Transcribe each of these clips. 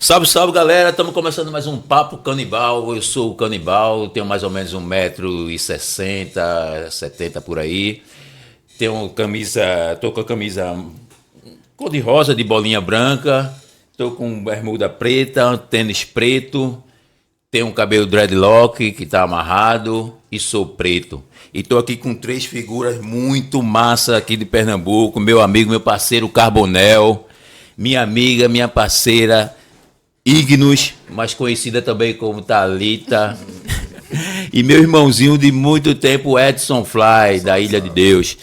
Salve, salve, galera. Estamos começando mais um Papo Canibal. Eu sou o Canibal, tenho mais ou menos 1,60 m, 70 por aí. Tô com a camisa cor-de-rosa de bolinha branca. Tô com bermuda preta, tênis preto. Tenho um cabelo dreadlock que tá amarrado e sou preto. E tô aqui com três figuras muito massa aqui de Pernambuco. Meu amigo, meu parceiro Carbonel. Minha amiga, minha parceira Ignos, mais conhecida também como Thalita. E meu irmãozinho de muito tempo, Edson Fly, da Ilha de Deus.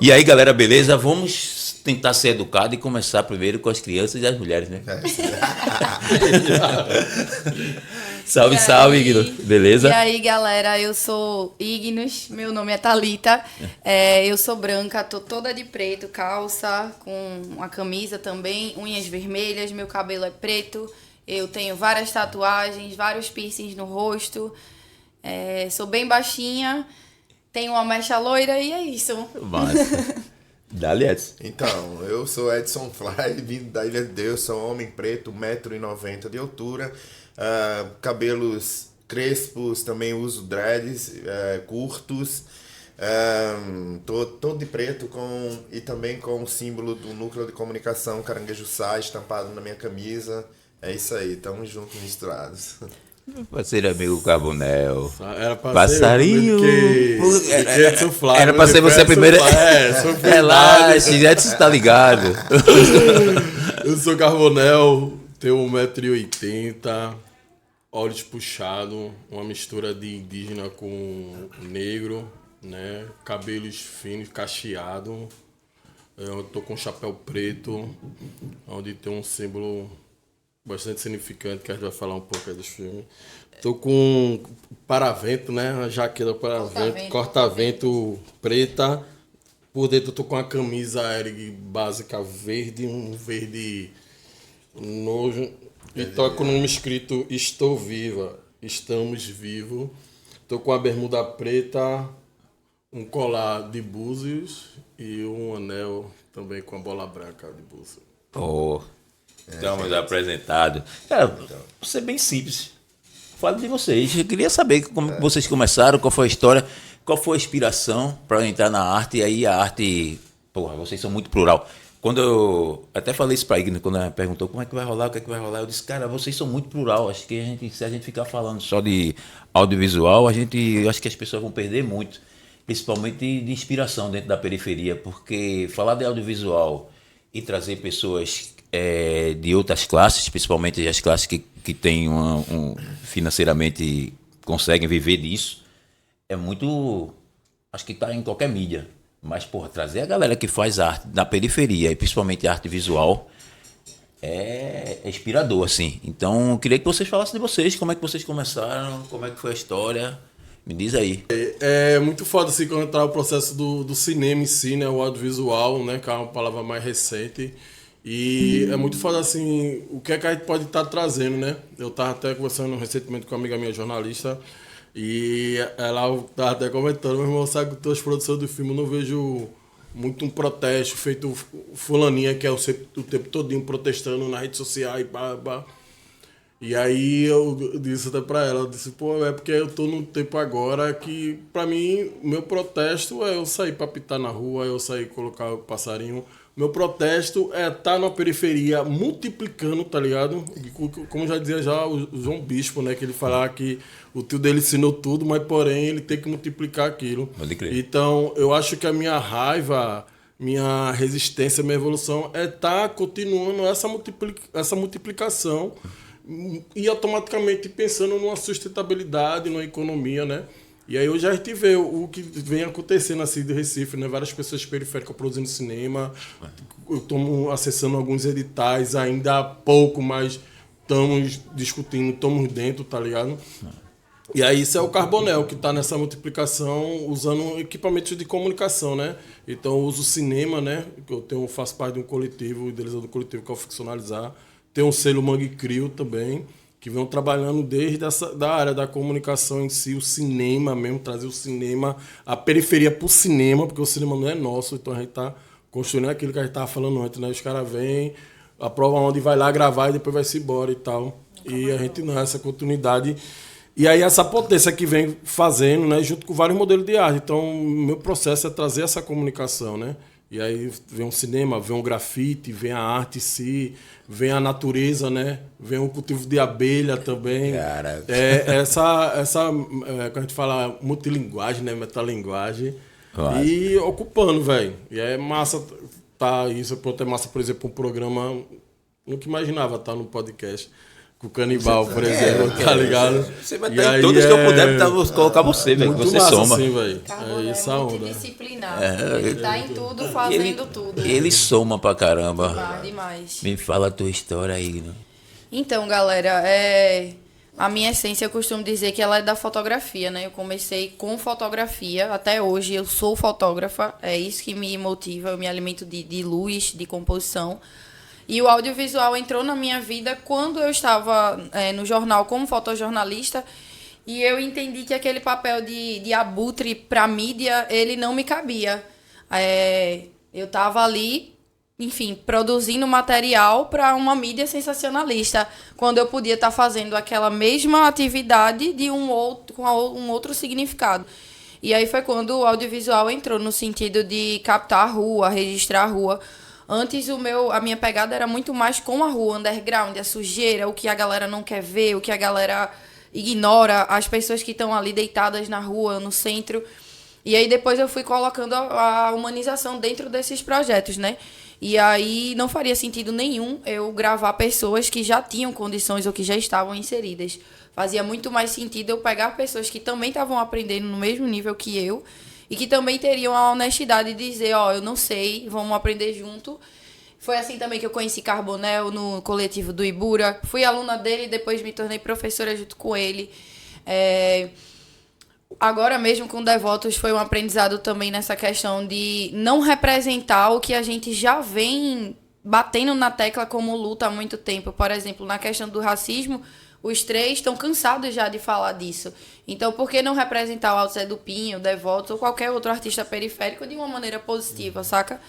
E aí, galera, beleza? Vamos tentar ser educado e começar primeiro com as crianças e as mulheres, né? Salve, salve, Ignos. Beleza? E aí, galera, eu sou Ignos, meu nome é Thalita, eu sou branca, tô toda de preto, calça, com uma camisa também, unhas vermelhas, meu cabelo é preto, eu tenho várias tatuagens, vários piercings no rosto, sou bem baixinha, tenho uma mecha loira e é isso. Massa. Dá-lhe, Edson. Então, eu sou Edson Fly, vindo da Ilha de Deus, sou um homem preto, 1,90 m de altura, cabelos crespos, também uso dreads curtos, tô todo de preto e também com o símbolo do núcleo de comunicação Caranguejo Sá estampado na minha camisa. É isso aí, tamo juntos, misturados. Parceiro amigo Carbonel. Era pra Passarinho. Edson Fly. Era pra ser você a primeira. Relaxa, Edson tá ligado. Eu sou Carbonel, tenho 1,80 m, olhos puxados, uma mistura de indígena com negro, né? Cabelos finos, cacheado. Eu tô com um chapéu preto, onde tem um símbolo bastante significante, que a gente vai falar um pouco aí dos filmes. Tô com paravento, né? Uma jaqueta paravento, corta-vento preta. Por dentro tô com uma camisa aérea básica verde, um verde nojo. E tô com um escrito "Estou viva, estamos vivos". Tô com a bermuda preta, um colar de búzios e um anel também com a bola branca de búzios. Oh. Estamos apresentados. Cara, vou ser bem simples. Falo de vocês. Eu queria saber como vocês começaram, qual foi a história, qual foi a inspiração para entrar na arte. E aí a arte, porra, vocês são muito plural. Quando eu até falei isso para Igor, quando ela perguntou como é que vai rolar, o que é que vai rolar, eu disse, cara, vocês são muito plural. Acho que se a gente ficar falando só de audiovisual, acho que as pessoas vão perder muito, principalmente de inspiração dentro da periferia, porque falar de audiovisual e trazer pessoas de outras classes, principalmente as classes que têm financeiramente conseguem viver disso, é muito. Acho que está em qualquer mídia. Mas, porra, trazer a galera que faz arte da periferia, e principalmente arte visual, é inspirador, assim. Então, eu queria que vocês falassem de vocês, como é que vocês começaram, como é que foi a história. Me diz aí. É muito foda, assim, quando entrar o processo do cinema em si, né? O audiovisual, né? Que é uma palavra mais recente. E é muito foda, assim, o que é que a gente pode estar trazendo, né? Eu tava até conversando recentemente com uma amiga minha, jornalista, e ela tava até comentando, meu irmão, sabe que as produções do filme eu não vejo muito um protesto feito fulaninha, que é o tempo todinho protestando na rede social e pá. E aí eu disse até pra ela, eu disse, pô, é porque eu tô num tempo agora que, pra mim, meu protesto é eu sair pra pitar na rua, eu sair colocar o passarinho. Meu protesto é estar na periferia multiplicando, tá ligado? Como já dizia já o João Bispo, né? Que ele falava que o tio dele ensinou tudo, mas porém ele tem que multiplicar aquilo. Pode crer. Então eu acho que a minha raiva, minha resistência, minha evolução é estar continuando essa multiplicação e automaticamente pensando numa sustentabilidade, numa economia, né? E aí hoje a gente vê o que vem acontecendo assim do Recife, né? Várias pessoas periféricas produzindo cinema. Eu estou acessando alguns editais ainda há pouco, mas estamos discutindo, estamos dentro, tá ligado? E aí isso é o Carbonel, que está nessa multiplicação usando equipamentos de comunicação, né? Então eu uso cinema, né? Eu faço parte de um coletivo, idealizador do coletivo que é o Ficcionalizar. Tem um selo Mangue Crio também, que vem trabalhando desde da área da comunicação em si, o cinema mesmo, trazer o cinema, a periferia para o cinema, porque o cinema não é nosso, então a gente está construindo aquilo que a gente estava falando antes, né? Os caras vêm, aprova onde vai lá gravar e depois vai se embora e tal. E a gente não dá essa continuidade. E aí essa potência que vem fazendo, né, junto com vários modelos de arte. Então, o meu processo é trazer essa comunicação, né? E aí vem um cinema, vem um grafite, vem a arte em si, vem a natureza, né? Vem um cultivo de abelha também. Cara. Quando a gente fala multilinguagem, né? Metalinguagem. Claro. E ocupando, velho. E é massa tá isso. É massa, por exemplo, um programa... Nunca imaginava estar no podcast com o Canibal, por exemplo, tá ligado? Você vai estar em todos que eu puder colocar você, velho. Muito Você massa, soma. assim, velho. Carboné É essa onda. multidisciplinar. Ele tá em tudo, fazendo tudo. Ele soma pra caramba. Demais. Me fala a tua história aí, né? Então, galera, a minha essência, eu costumo dizer que ela é da fotografia, né? Eu comecei com fotografia, até hoje eu sou fotógrafa, é isso que me motiva, eu me alimento de luz, de composição. E o audiovisual entrou na minha vida quando eu estava no jornal como fotojornalista e eu entendi que aquele papel de abutre para mídia, ele não me cabia. Eu estava ali, enfim, produzindo material para uma mídia sensacionalista, quando eu podia estar fazendo aquela mesma atividade com um outro significado. E aí foi quando o audiovisual entrou no sentido de captar a rua, registrar a rua. Antes a minha pegada era muito mais com a rua, underground, a sujeira, o que a galera não quer ver, o que a galera ignora, as pessoas que estão ali deitadas na rua, no centro. E aí depois eu fui colocando a humanização dentro desses projetos, né? E aí não faria sentido nenhum eu gravar pessoas que já tinham condições ou que já estavam inseridas. Fazia muito mais sentido eu pegar pessoas que também estavam aprendendo no mesmo nível que eu e que também teriam a honestidade de dizer, eu não sei, vamos aprender junto. Foi assim também que eu conheci Carbonel no coletivo do Ibura. Fui aluna dele e depois me tornei professora junto com ele. Agora mesmo com Devotos foi um aprendizado também nessa questão de não representar o que a gente já vem batendo na tecla como luta há muito tempo. Por exemplo, na questão do racismo, os três estão cansados já de falar disso. Então, por que não representar o Alto Zé do Pinho, o Devotos ou qualquer outro artista periférico de uma maneira positiva, saca?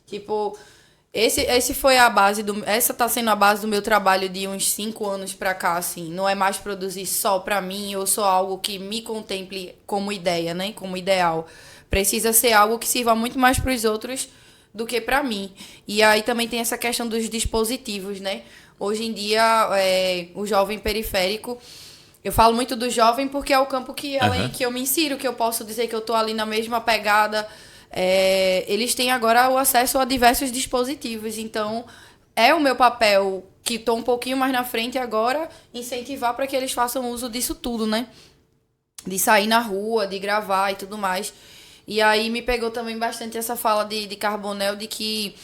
Tipo, essa tá sendo a base do meu trabalho de uns 5 anos pra cá, assim. Não é mais produzir só pra mim ou só algo que me contemple como ideia, né? Como ideal. Precisa ser algo que sirva muito mais pros outros do que pra mim. E aí também tem essa questão dos dispositivos, né? Hoje em dia, o jovem periférico... Eu falo muito do jovem porque é o campo que eu me insiro, que eu posso dizer que eu tô ali na mesma pegada... eles têm agora o acesso a diversos dispositivos, então é o meu papel, que estou um pouquinho mais na frente agora, incentivar para que eles façam uso disso tudo, né? De sair na rua, de gravar e tudo mais. E aí me pegou também bastante essa fala de Carbonel, de que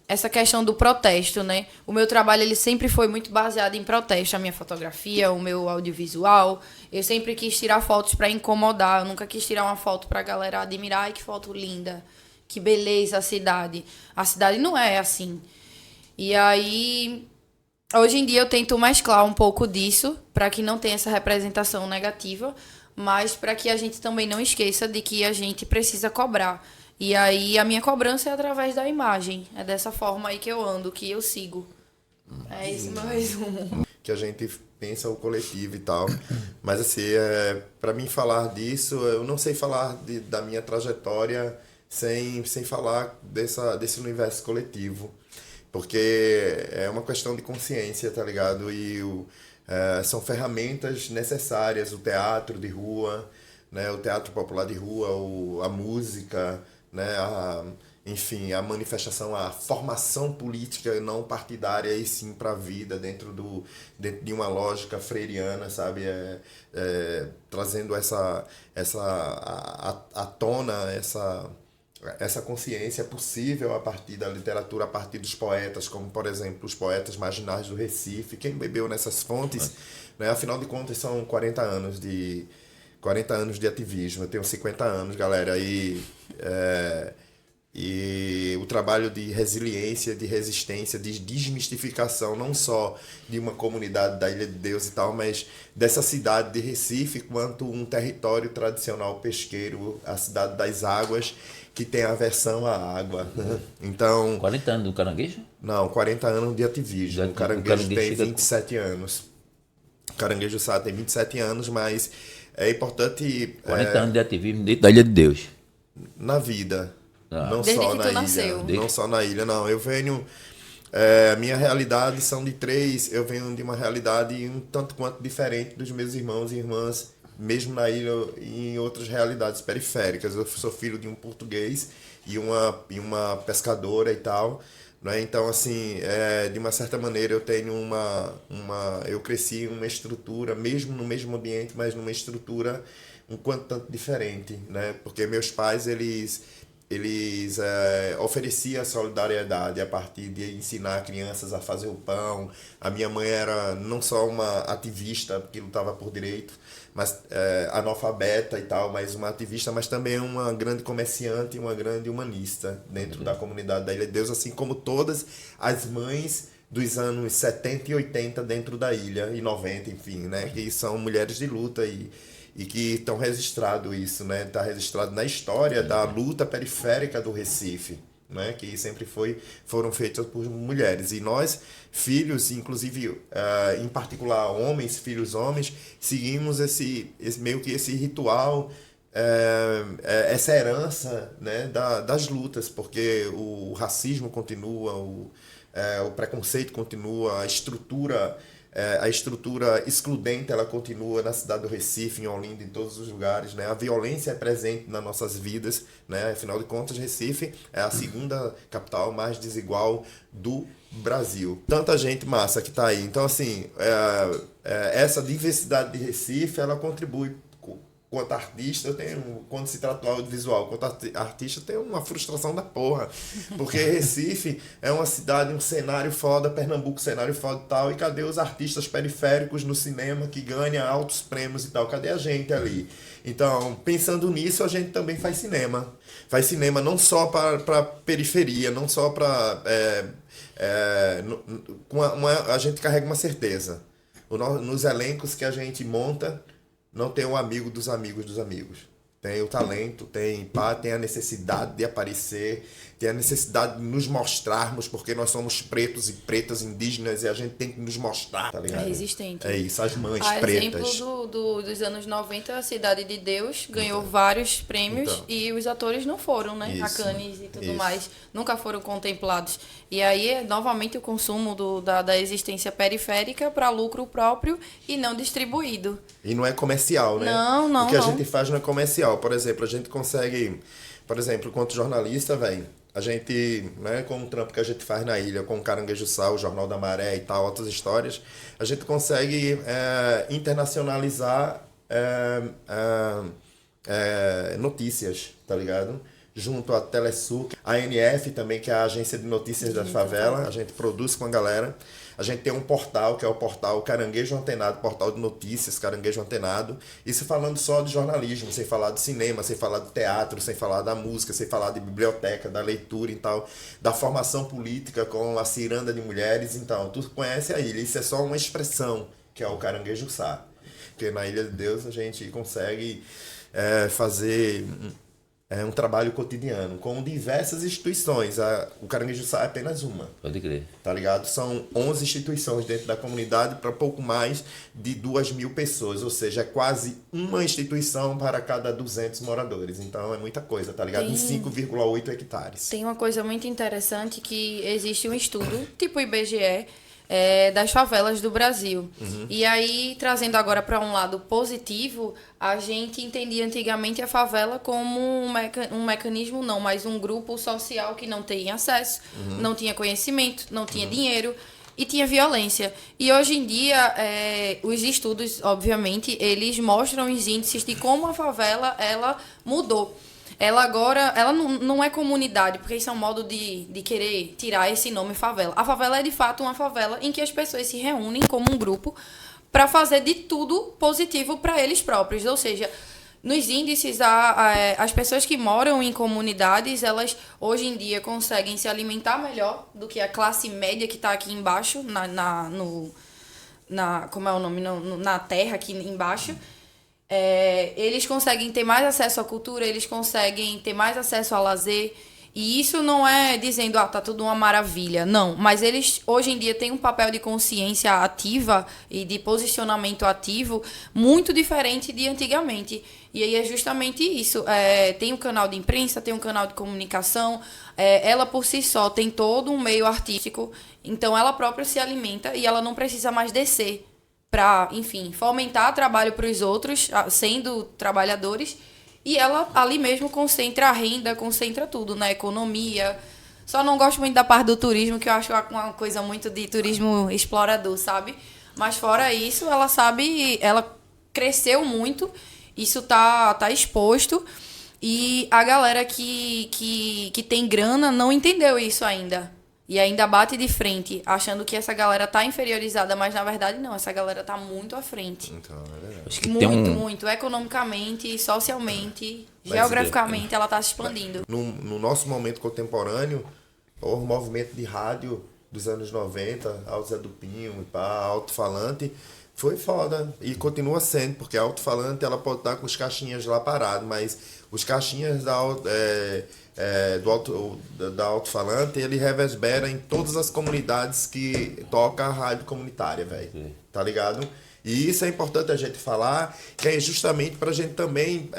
essa questão do protesto, né? O meu trabalho ele sempre foi muito baseado em protesto, a minha fotografia, o meu audiovisual. Eu sempre quis tirar fotos para incomodar, eu nunca quis tirar uma foto para a galera admirar. Ai, que foto linda, que beleza a cidade. A cidade não é assim. E aí, hoje em dia eu tento mesclar um pouco disso, para que não tenha essa representação negativa, mas para que a gente também não esqueça de que a gente precisa cobrar. E aí a minha cobrança é através da imagem. É dessa forma aí que eu ando, que eu sigo. É esse meu resumo. Que a gente pensa o coletivo e tal. Mas assim, para mim falar disso, eu não sei falar da minha trajetória sem falar desse universo coletivo. Porque é uma questão de consciência, tá ligado? E são ferramentas necessárias, o teatro de rua, né? O teatro popular de rua, a música, né? Enfim, a manifestação, a formação política não partidária e sim para a vida dentro de uma lógica freiriana, sabe? Trazendo à tona essa consciência possível a partir da literatura, a partir dos poetas, como, por exemplo, os poetas marginais do Recife. Quem bebeu nessas fontes, né? Afinal de contas, são 40 anos de ativismo. Eu tenho 50 anos, galera, e E o trabalho de resiliência, de resistência, de desmistificação, não só de uma comunidade da Ilha de Deus e tal, mas dessa cidade de Recife, quanto um território tradicional pesqueiro, a cidade das águas, que tem aversão à água. Então, 40 anos do caranguejo? não, 40 anos de ativismo. O caranguejo tem 27 anos. O Caranguejo Sá tem 27 anos, mas é importante 40 anos de ativismo dentro da Ilha de Deus. na vida. Não Desde só que na tu ilha. nasceu. Não só na ilha, não. Eu venho. Minha realidade são de três. Eu venho de uma realidade um tanto quanto diferente dos meus irmãos e irmãs, mesmo na ilha e em outras realidades periféricas. Eu sou filho de um português e uma pescadora e tal. Né? Então, assim, de uma certa maneira eu tenho eu cresci em uma estrutura, mesmo no mesmo ambiente, mas numa estrutura um quanto tanto diferente, né? Porque meus pais, eles ofereciam solidariedade a partir de ensinar crianças a fazer o pão. A minha mãe era não só uma ativista que lutava por direito, mas analfabeta e tal, mas uma ativista, mas também uma grande comerciante e uma grande humanista dentro da comunidade da Ilha de Deus, assim como todas as mães dos anos 70 e 80 dentro da ilha, e 90, enfim, né? Que são mulheres de luta e que estão registrado isso, né? Está registrado na história da luta periférica do Recife, né? Que sempre foram feitas por mulheres. E nós, filhos, inclusive, em particular homens, filhos homens, seguimos meio que esse ritual, essa herança, né? Das lutas, porque o racismo continua, o preconceito continua, a estrutura excludente, ela continua na cidade do Recife, em Olinda, em todos os lugares, né? A violência é presente nas nossas vidas, né? Afinal de contas, Recife é a segunda capital mais desigual do Brasil. Tanta gente massa que está aí. Então, assim, essa diversidade de Recife, ela contribui. Quanto artista, quando se trata do audiovisual, quanto artista, tem uma frustração da porra. Porque Recife é uma cidade, um cenário foda, Pernambuco, cenário foda e tal, e cadê os artistas periféricos no cinema que ganham altos prêmios e tal? Cadê a gente ali? Então, pensando nisso, a gente também faz cinema. Faz cinema não só para periferia, não só para... a gente carrega uma certeza. Nos elencos que a gente monta, não tem um amigo dos amigos dos amigos. Tem o talento, tem a necessidade de aparecer, tem a necessidade de nos mostrarmos, porque nós somos pretos e pretas indígenas e a gente tem que nos mostrar, tá ligado? É resistente. É isso, as mães A pretas. exemplo dos anos 90, a Cidade de Deus ganhou vários prêmios e os atores não foram, né? A Isso, Cannes e tudo isso. mais, nunca foram contemplados. E aí, novamente, o consumo da existência periférica para lucro próprio e não distribuído. E não é comercial, né? Não, O que a não. gente faz não é comercial. Por exemplo, a gente consegue... Por exemplo, enquanto jornalista, velho, a gente, né, com o trampo que a gente faz na ilha, com o Caranguejo Sá, o Jornal da Maré e tal, outras histórias, a gente consegue internacionalizar notícias, tá ligado? Junto à Telesul, a ANF também, que é a Agência de Notícias da Favela, a gente produz com a galera. A gente tem um portal, que é o portal Caranguejo Antenado, portal de notícias, Caranguejo Antenado. Isso falando só de jornalismo, sem falar de cinema, sem falar de teatro, sem falar da música, sem falar de biblioteca, da leitura e tal, da formação política com a ciranda de mulheres. Então, tu conhece a ilha, isso é só uma expressão, que é o Caranguejo Sá. Porque na Ilha de Deus a gente consegue fazer... um trabalho cotidiano, com diversas instituições. O Caranguejo Sá é apenas uma. Pode crer. Tá ligado? São 11 instituições dentro da comunidade para pouco mais de 2.000 pessoas. Ou seja, é quase uma instituição para cada 200 moradores. Então é muita coisa, tá ligado? Em 5,8 hectares. Tem uma coisa muito interessante que existe um estudo, tipo IBGE, das favelas do Brasil. E aí, trazendo agora para um lado positivo, a gente entendia antigamente a favela como um mecanismo, não, mas um grupo social que não tinha acesso, não tinha conhecimento, não tinha dinheiro e tinha violência. E hoje em dia, os estudos, obviamente, eles mostram os índices de como a favela ela mudou. Ela agora, ela não é comunidade, porque isso é um modo de querer tirar esse nome favela. A favela é de fato uma favela em que as pessoas se reúnem como um grupo para fazer de tudo positivo para eles próprios. Ou seja, nos índices, as pessoas que moram em comunidades, elas hoje em dia conseguem se alimentar melhor do que a classe média que está aqui embaixo, como é o nome? Na terra aqui embaixo. Eles conseguem ter mais acesso à cultura, eles conseguem ter mais acesso ao lazer. E isso não é dizendo, tá tudo uma maravilha. Não, mas eles hoje em dia têm um papel de consciência ativa e de posicionamento ativo muito diferente de antigamente. E aí é justamente isso. Tem um canal de imprensa, tem um canal de comunicação. Ela por si só tem todo um meio artístico. Então ela própria se alimenta e ela não precisa mais descer para, enfim, fomentar trabalho para os outros, sendo trabalhadores. E ela ali mesmo concentra a renda, concentra tudo na economia. Só não gosto muito da parte do turismo, que eu acho uma coisa muito de turismo explorador, sabe? Mas fora isso, ela cresceu muito, isso tá exposto. E a galera que tem grana não entendeu isso ainda. E ainda bate de frente, achando que essa galera tá inferiorizada, mas na verdade não, essa galera tá muito à frente. Então, é verdade. Acho que Muito, economicamente, socialmente, geograficamente, ela tá se expandindo. No nosso momento contemporâneo, o movimento de rádio dos anos 90, ao Zé do Pinho e pá, alto-falante, foi foda. E continua sendo, porque a alto-falante ela pode estar com os caixinhas lá parados, mas os caixinhas da alto-falante, ele reverbera em todas as comunidades que toca a rádio comunitária, velho. Tá ligado? E isso é importante a gente falar, que é justamente pra gente também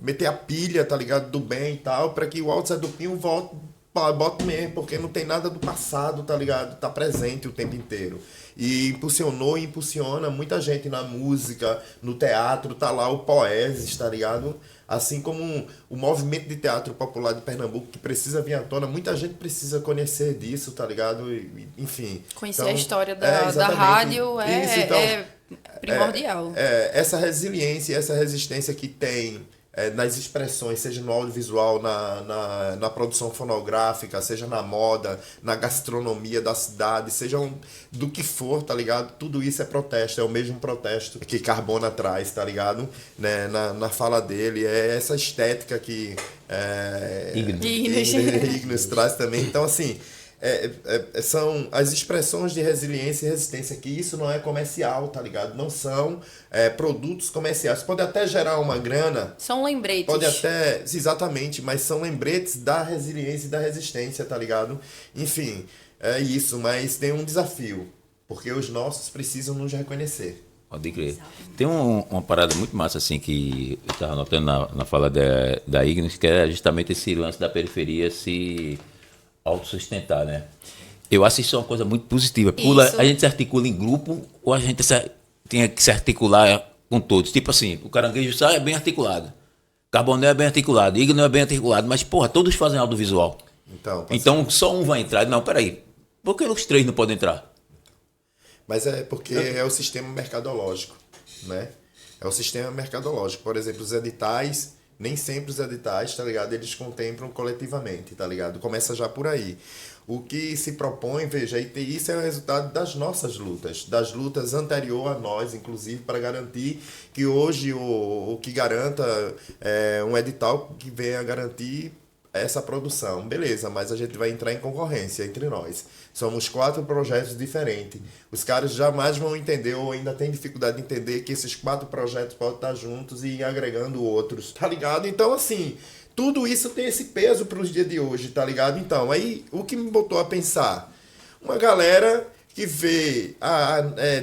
meter a pilha, tá ligado? Do bem e tal, pra que o Alto Zé do Pinho bote mesmo, porque não tem nada do passado, tá ligado? Tá presente o tempo inteiro. E impulsionou e impulsiona muita gente na música, no teatro, tá lá o Poeses, tá ligado? Assim como o movimento de teatro popular de Pernambuco, que precisa vir à tona, muita gente precisa conhecer disso, tá ligado? Enfim. Conhecer então, a história da rádio é primordial. Essa resiliência e essa resistência que tem nas expressões, seja no audiovisual, na produção fonográfica, seja na moda, na gastronomia da cidade, seja do que for, tá ligado? Tudo isso é protesto, é o mesmo protesto que Carbona traz, tá ligado? Né? Na fala dele, é essa estética que Ignis traz também. Então, assim, são as expressões de resiliência e resistência, que isso não é comercial, tá ligado? Não são produtos comerciais. Pode até gerar uma grana. São lembretes. Pode até, exatamente, mas são lembretes da resiliência e da resistência, tá ligado? Enfim, é isso, mas tem um desafio, porque os nossos precisam nos reconhecer. Pode crer. Tem uma parada muito massa, assim, que eu estava notando na fala da Ignis, que é justamente esse lance da periferia se autossustentar, né? Eu acho isso uma coisa muito positiva. A gente se articula em grupo ou a gente tem que se articular com todos? Tipo assim, o Caranguejo Sá é bem articulado, Carboné é bem articulado, Igno é bem articulado, mas, porra, todos fazem audiovisual. Então só um vai entrar. Não, peraí, por que os três não podem entrar? Mas é porque é o sistema mercadológico, né? É o sistema mercadológico. Por exemplo, os editais, nem sempre os editais, tá ligado? Eles contemplam coletivamente, tá ligado? Começa já por aí. O que se propõe, veja, e isso é o resultado das nossas lutas, das lutas anterior a nós, inclusive, para garantir que hoje o que garanta um edital que venha garantir essa produção. Beleza, mas a gente vai entrar em concorrência entre nós. Somos 4 projetos diferentes. Os caras jamais vão entender, ou ainda tem dificuldade de entender, que esses 4 projetos podem estar juntos e ir agregando outros, tá ligado? Então, assim, tudo isso tem esse peso para os dias de hoje, tá ligado? Então, aí, o que me botou a pensar? Uma galera que vê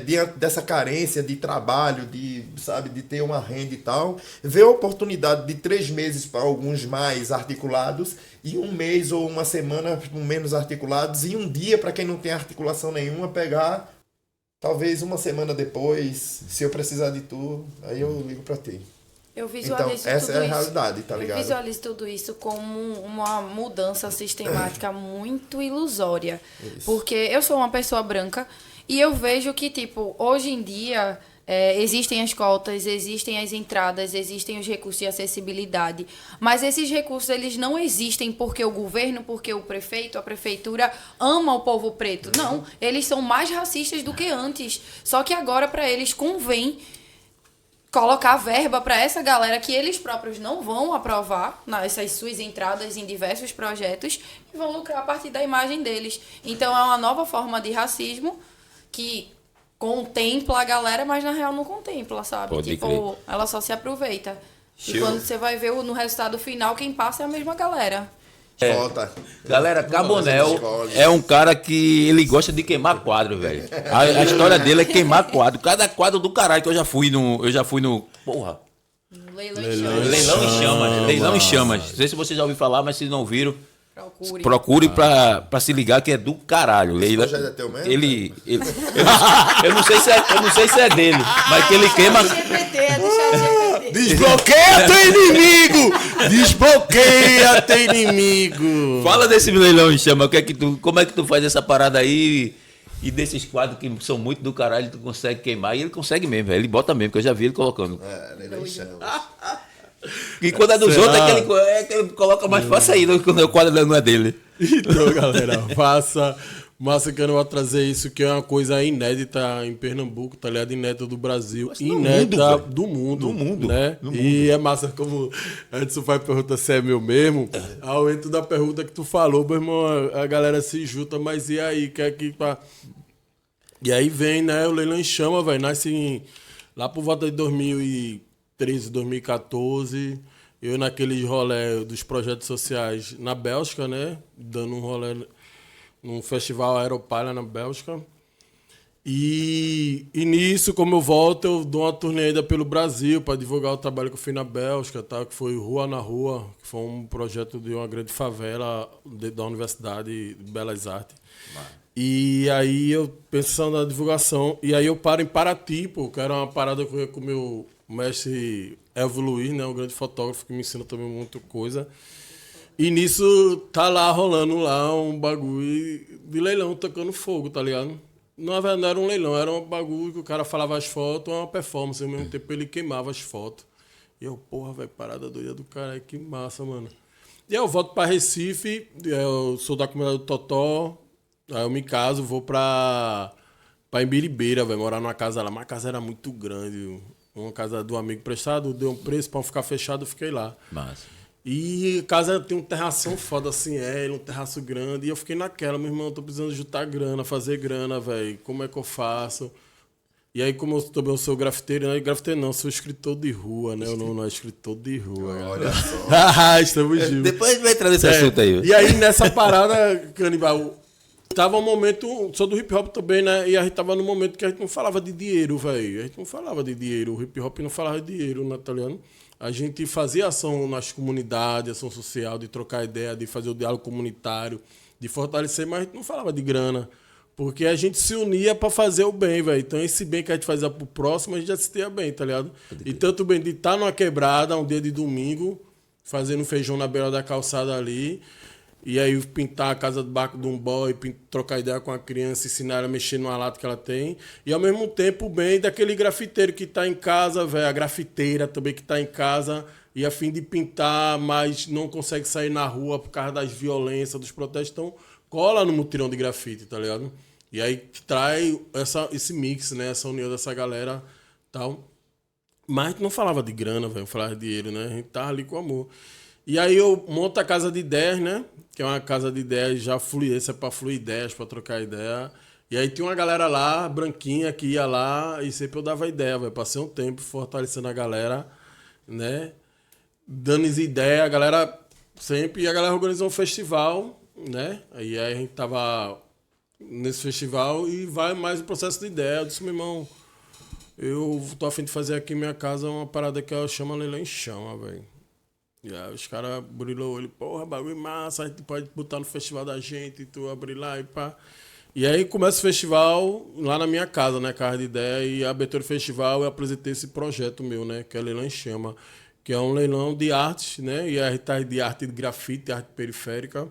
diante dessa carência de trabalho, de ter uma renda e tal, vê a oportunidade de 3 meses para alguns mais articulados, e 1 mês ou uma semana menos articulados, e um dia para quem não tem articulação nenhuma, pegar, talvez uma semana depois, se eu precisar de tu, aí eu ligo para ti. Eu visualizo então, essa tudo é a realidade, tá ligado? Eu visualizo tudo isso como uma mudança sistemática muito ilusória. Isso. Porque eu sou uma pessoa branca e eu vejo que, tipo, hoje em dia existem as cotas, existem as entradas, existem os recursos de acessibilidade. Mas esses recursos, eles não existem porque o governo, porque o prefeito, a prefeitura ama o povo preto. Não, eles são mais racistas do que antes. Só que agora, para eles, convém colocar verba para essa galera que eles próprios não vão aprovar nessas suas entradas em diversos projetos e vão lucrar a partir da imagem deles. Então é uma nova forma de racismo que contempla a galera, mas na real não contempla, sabe? Pode crer. Tipo, ela só se aproveita. E Show. quando você vai ver no resultado final, quem passa é a mesma galera. Volta. Galera, Carbonel escolhe. é um cara que ele gosta de queimar quadro, velho. A história dele é queimar quadro. Cada quadro do caralho que eu já fui no. Porra. Leilão Leilão em chamas. Leilão em chamas. Não sei se vocês já ouviram falar, mas se não ouviram, Procure. procure pra se ligar que é do caralho. Leila, projeto é teu mesmo? eu não sei se é dele, mas que ele queima. GPT, é do ChatGPT. Desbloqueia teu inimigo! Desbloqueia teu inimigo! Fala desse leilão em chama, como é que tu faz essa parada aí e desses quadros que são muito do caralho, tu consegue queimar, e ele consegue mesmo, velho, ele bota mesmo, porque eu já vi ele colocando. Leilão em chama. E quando é dos outros é que ele coloca mais fácil ainda, quando o quadro não é dele. Então, galera, massa que eu não vou trazer isso, que é uma coisa inédita em Pernambuco, tá ligado? Inédita do Brasil, Mas do inédita mundo, do mundo. Do mundo, né? do E é massa como Edson vai perguntar se é meu mesmo. Ao entro da pergunta que tu falou, meu irmão, a galera se junta, mas e aí? Quer que pra... E aí vem, né? O Leilão em Chama, velho, lá por volta de 2013, 2014. Eu naqueles rolê dos projetos sociais na Bélgica, né? Dando um rolê num festival Aeropalha na Bélgica. E nisso, como eu volto, eu dou uma turnê ainda pelo Brasil para divulgar o trabalho que eu fiz na Bélgica, tá? Que foi Rua na Rua, que foi um projeto de uma grande favela da Universidade de Belas Artes. E aí eu pensando na divulgação, e aí eu paro em Paraty, pô, que era uma parada que eu ia com o meu mestre Elvio Luiz, né? Um grande fotógrafo que me ensina também muita coisa. E nisso tá lá rolando lá um bagulho de leilão tocando fogo, tá ligado? Na verdade não era um leilão, era um bagulho que o cara falava as fotos, uma performance, ao mesmo tempo ele queimava as fotos. E eu, porra, velho, parada doida do caralho, que massa, mano. E aí eu volto pra Recife, eu sou da comunidade do Totó, aí eu me caso, vou pra Embiribeira, velho, morar numa casa lá. Mas a casa era muito grande, viu? Uma casa do amigo prestado, deu um preço pra ficar fechado, eu fiquei lá. Massa. E a casa tem um terração foda assim, um terraço grande. E eu fiquei naquela, meu irmão, eu tô precisando juntar grana, fazer grana, velho. Como é que eu faço? E aí, como eu também sou grafiteiro, não é grafiteiro não, sou escritor de rua, né? Eu não é escritor de rua. Olha só. Estamos juntos. Depois vai entrar nesse assunto aí. E aí, nessa parada, Canibal, tava um momento, sou do hip hop também, né? E a gente tava num momento que a gente não falava de dinheiro, velho. A gente não falava de dinheiro, o hip hop não falava de dinheiro, né, tá ligado? A gente fazia ação nas comunidades, ação social, de trocar ideia, de fazer o diálogo comunitário, de fortalecer, mas a gente não falava de grana. Porque a gente se unia pra fazer o bem, velho. Então esse bem que a gente fazia pro próximo, a gente já se tinha bem, tá ligado? E tanto bem de estar numa quebrada, um dia de domingo, fazendo feijão na beira da calçada ali, e aí pintar a casa do barco de um boy, trocar ideia com a criança, ensinar ela a mexer numa lata que ela tem. E ao mesmo tempo bem daquele grafiteiro que tá em casa, velho, a grafiteira também que tá em casa, e a fim de pintar, mas não consegue sair na rua por causa das violências, dos protestos, então cola no mutirão de grafite, tá ligado? E aí traz esse mix, né? Essa união dessa galera tal. Mas a gente não falava de grana, velho, falava de dinheiro, né? A gente tava ali com amor. E aí eu monto a Casa de Ideias, né? Que é uma casa de ideias já fluência para fluir ideias, para trocar ideia. E aí tinha uma galera lá, branquinha, que ia lá e sempre eu dava ideia, velho. Passei um tempo fortalecendo a galera, né? Dando as ideias, a galera sempre... E a galera organizou um festival, né? Aí a gente tava nesse festival e vai mais o processo de ideia. Eu disse, meu irmão, eu tô a fim de fazer aqui em minha casa uma parada que eu chamo Leilão em Chama, velho. E aí os caras brilhou o olho, porra, bagulho massa, a gente pode botar no festival da gente, e tu abrir lá e pá. E aí começa o festival lá na minha casa, né, Casa de Ideia, e a abertura do festival eu apresentei esse projeto meu, né, que é Leilão em Chama, que é um leilão de artes, né, e a gente tá de arte de grafite, arte periférica.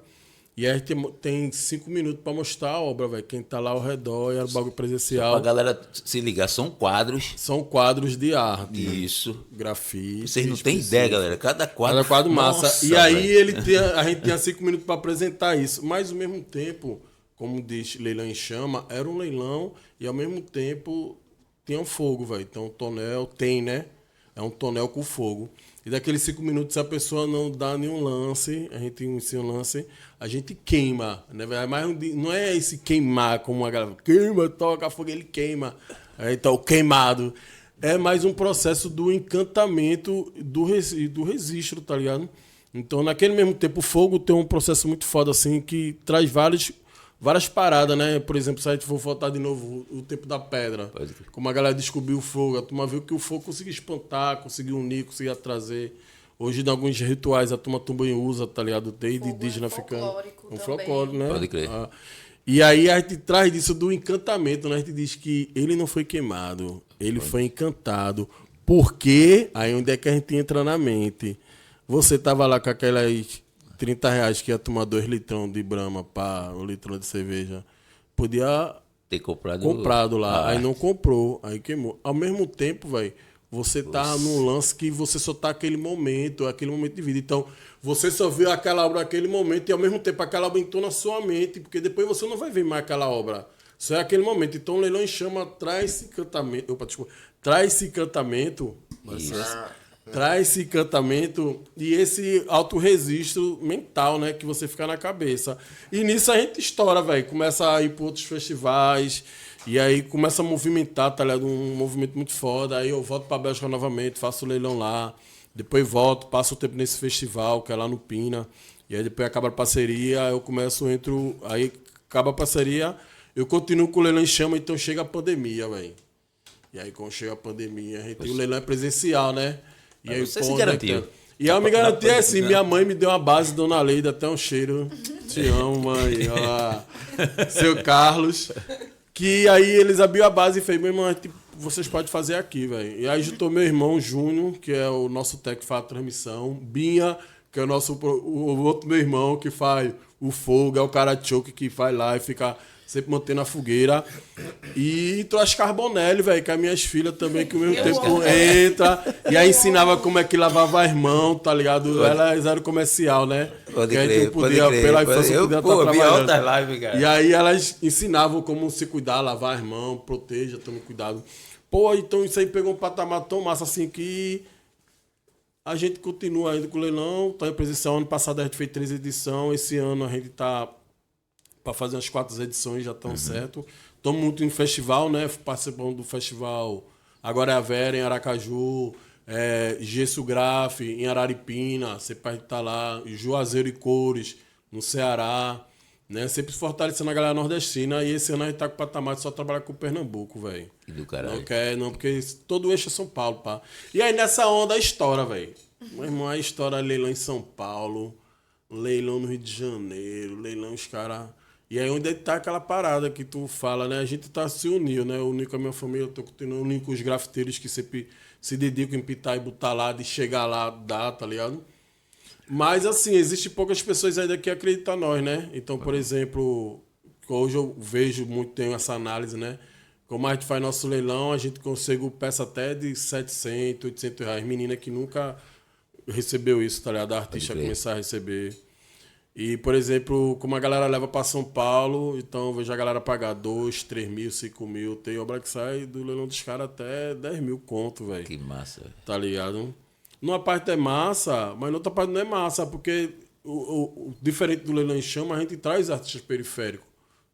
E aí tem 5 minutos pra mostrar a obra, velho. Quem tá lá ao redor, é o bagulho presencial. Pra galera se ligar, são quadros. São quadros de arte. Isso. Grafite. Vocês não têm ideia, galera. Cada quadro massa. Nossa, e aí véio. A gente tinha 5 minutos pra apresentar isso. Mas ao mesmo tempo, como diz Leilão em Chama, era um leilão e ao mesmo tempo tinha um fogo, velho. Então o tonel tem, né? É um tonel com fogo. E daqueles 5 minutos, se a pessoa não dá nenhum lance, a gente ensina um lance, a gente queima. Né? Mas não é esse queimar como a galera queima, toca fogo, ele queima. Então, queimado. É mais um processo do encantamento do registro, tá ligado? Então, naquele mesmo tempo, o fogo tem um processo muito foda, assim, que traz várias paradas, né? Por exemplo, se a gente for voltar de novo o tempo da pedra, como a galera descobriu o fogo, a turma viu que o fogo conseguia espantar, conseguia unir, conseguia trazer. Hoje, em alguns rituais, a turma também usa, tá ligado? Desde indígena ficando. Um folclore, né? Pode crer. E aí a gente traz disso do encantamento, né? A gente diz que ele não foi queimado, ele foi encantado. Porque, aí onde é que a gente entra na mente? Você tava lá com aquelas R$30 que ia tomar 2 litrão de Brahma para 1 litrão de cerveja. Podia Ter comprado lá, aí não comprou, aí queimou. Ao mesmo tempo, velho, você tá num lance que você só tá aquele momento de vida. Então, você só viu aquela obra naquele momento e ao mesmo tempo aquela obra entrou na sua mente, porque depois você não vai ver mais aquela obra. Só é aquele momento. Então, o Leilão em Chama traz esse encantamento. Opa, desculpa. Traz esse encantamento. Traz esse encantamento e esse autorregistro mental, né? Que você fica na cabeça. E nisso a gente estoura, velho. Começa a ir para outros festivais. E aí começa a movimentar, tá ligado? Um movimento muito foda. Aí eu volto pra Bélgica novamente, faço o leilão lá. Depois volto, passo o tempo nesse festival, que é lá no Pina. E aí depois acaba a parceria, eu começo, entro... Aí acaba a parceria, eu continuo com o Leilão em Chama, então chega a pandemia, velho. E aí quando chega a pandemia, a gente tem o leilão é presencial, né? E aí, você se garantiu. E eu me garanti assim, minha mãe me deu uma base, Dona Leida, até um cheiro. Te amo, mãe. Olá. Seu Carlos. Que aí eles abriram a base e fez, meu irmão, tipo, vocês podem fazer aqui, velho. E aí juntou meu irmão Júnior, que é o nosso técnico que faz a transmissão, Binha, que é o outro meu irmão que faz o fogo, é o cara choque que faz lá e fica sempre mantendo a fogueira. E entrou as Carbonelli, velho, que as minhas filhas também, que ao mesmo tempo entra. E aí ensinava como é que lavava as mãos, tá ligado? Elas eram comercial, né? Pode que a gente crer, não podia, pode crer. pela infância, Eu, podia estar pô, vi trabalhando. altas lives, cara. E aí elas ensinavam como se cuidar, lavar as mãos, proteja, tome cuidado. Pô, então isso aí pegou um patamar tão massa assim que a gente continua ainda com o leilão, tá em presencial. Ano passado a gente fez 3 edições, esse ano a gente tá para fazer umas 4 edições, já estão certo. Estamos muito em festival, né? Participando do festival Agora é a Vera, em Aracaju, Gesso Graf, em Araripina, sempre tá lá, Juazeiro e Cores, no Ceará, né? Sempre fortalecendo a galera nordestina. E esse ano a gente tá com o patamar de só trabalhar com o Pernambuco, velho. Que do caralho. Não quer, não, porque todo o eixo é São Paulo, pá. E aí nessa onda a história, velho. Meu irmão, a história leilão em São Paulo, leilão no Rio de Janeiro, leilão os caras. E aí onde tá aquela parada que tu fala, né? A gente tá se unindo, né? Eu uni com a minha família, eu tô continuando unindo com os grafiteiros que sempre se dedicam em pintar e botar lá, de chegar lá, dar, tá ligado? Mas assim, existem poucas pessoas ainda que acreditam em nós, né? Então, por exemplo, hoje eu vejo muito, tenho essa análise, né? Como a gente faz nosso leilão, a gente consegue peça até de 700, 800 reais. Menina que nunca recebeu isso, tá ligado? A artista começar a receber. E, por exemplo, como a galera leva para São Paulo, então eu vejo a galera pagar 2, 3 mil, 5 mil. Tem obra que sai do leilão dos caras até 10 mil conto, velho. Que massa, velho. Tá ligado? Numa parte é massa, mas na outra parte não é massa, porque o diferente do leilão em chama, a gente traz artistas periféricos,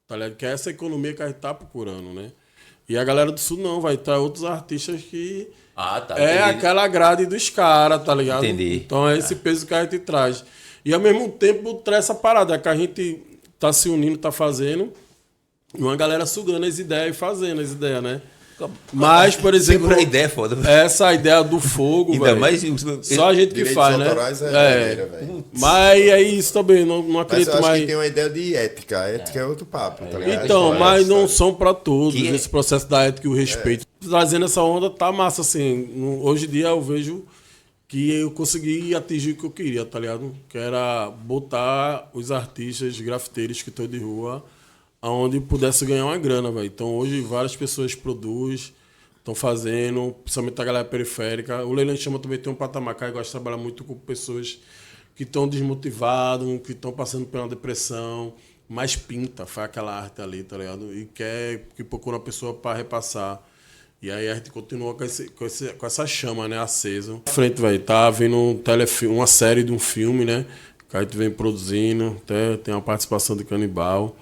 tá ligado? Que é essa economia que a gente tá procurando, né? E a galera do Sul não, vai trazer outros artistas que Ah, tá. é entendi. aquela grade dos caras, tá ligado? Entendi. Então é esse peso que a gente traz. E ao mesmo tempo traz essa parada que a gente tá se unindo, tá fazendo, e uma galera sugando as ideias e fazendo as ideias, né? Mas, por exemplo, Segura a ideia, foda. essa ideia do fogo, Ainda velho, mais... só a gente que Direitos faz, né? autorais é maneira, velho. Mas é isso também, não Mas acredito eu acho mais. que tem uma ideia de ética. A ética é outro papo, tá ligado? Então, História, mas não história. são pra todos. Que- Esse processo da ética e o respeito. Trazendo essa onda, tá massa, assim. Hoje em dia eu vejo que eu consegui atingir o que eu queria, tá ligado? Que era botar os artistas, grafiteiros que estão de rua, aonde pudesse ganhar uma grana, velho. Então hoje várias pessoas produzem, estão fazendo, principalmente a galera periférica. O Leilão em Chama também tem um patamar, que eu gosto de trabalhar muito com pessoas que estão desmotivadas, que estão passando por uma depressão, mas pinta, faz aquela arte ali, tá ligado? E quer que procura uma pessoa para repassar. E aí a gente continua com essa chama, né, acesa. Na frente, velho, tá vindo uma série de um filme, né, que a gente vem produzindo, até tem uma participação de Canibal.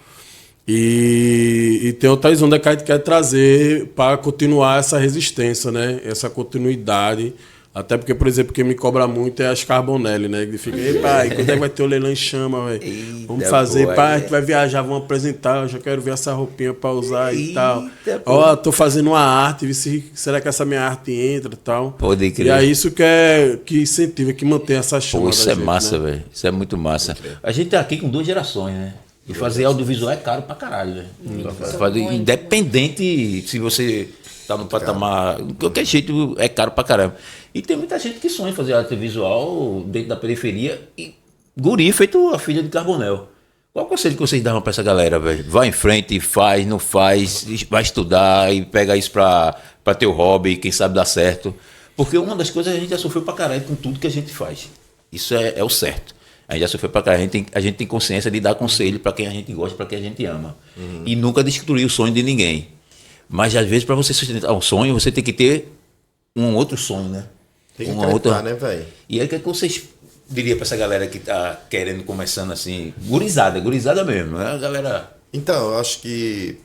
E tem outras ondas que a gente quer trazer para continuar essa resistência, né, essa continuidade. Até porque, por exemplo, quem me cobra muito é as Carbonelli, né? Ele fica, ei, pai, quando é que vai ter o leilão em chama, velho? Vamos fazer, pai, a gente vai viajar, vamos apresentar, eu já quero ver essa roupinha pra usar e tal. Ó, tô fazendo uma arte, será que essa minha arte entra e tal? Pode crer. E é isso que incentiva, que mantém essa chama. Pô, isso é gente, massa, né? velho. Isso é muito massa. A gente tá aqui com 2 gerações, né? E fazer audiovisual é caro pra caralho, né? Independente se você tá no patamar, de qualquer jeito é caro pra caramba. E tem muita gente que sonha em fazer arte visual dentro da periferia e guri feito a filha de Carbonel. Qual o conselho que vocês davam pra essa galera, velho? Vai em frente, faz, não faz, vai estudar e pega isso pra teu hobby, quem sabe dar certo. Porque uma das coisas a gente já sofreu pra caralho com tudo que a gente faz. Isso é o certo. A gente já sofreu pra caralho. A gente tem consciência de dar conselho pra quem a gente gosta, pra quem a gente ama. E nunca destruir o sonho de ninguém. Mas às vezes para você sustentar um sonho, você tem que ter um outro sonho, né? Tem que acreditar, né, velho? E aí o que vocês diriam para essa galera que tá querendo, começando assim, gurizada mesmo, né? A galera... Então, eu acho que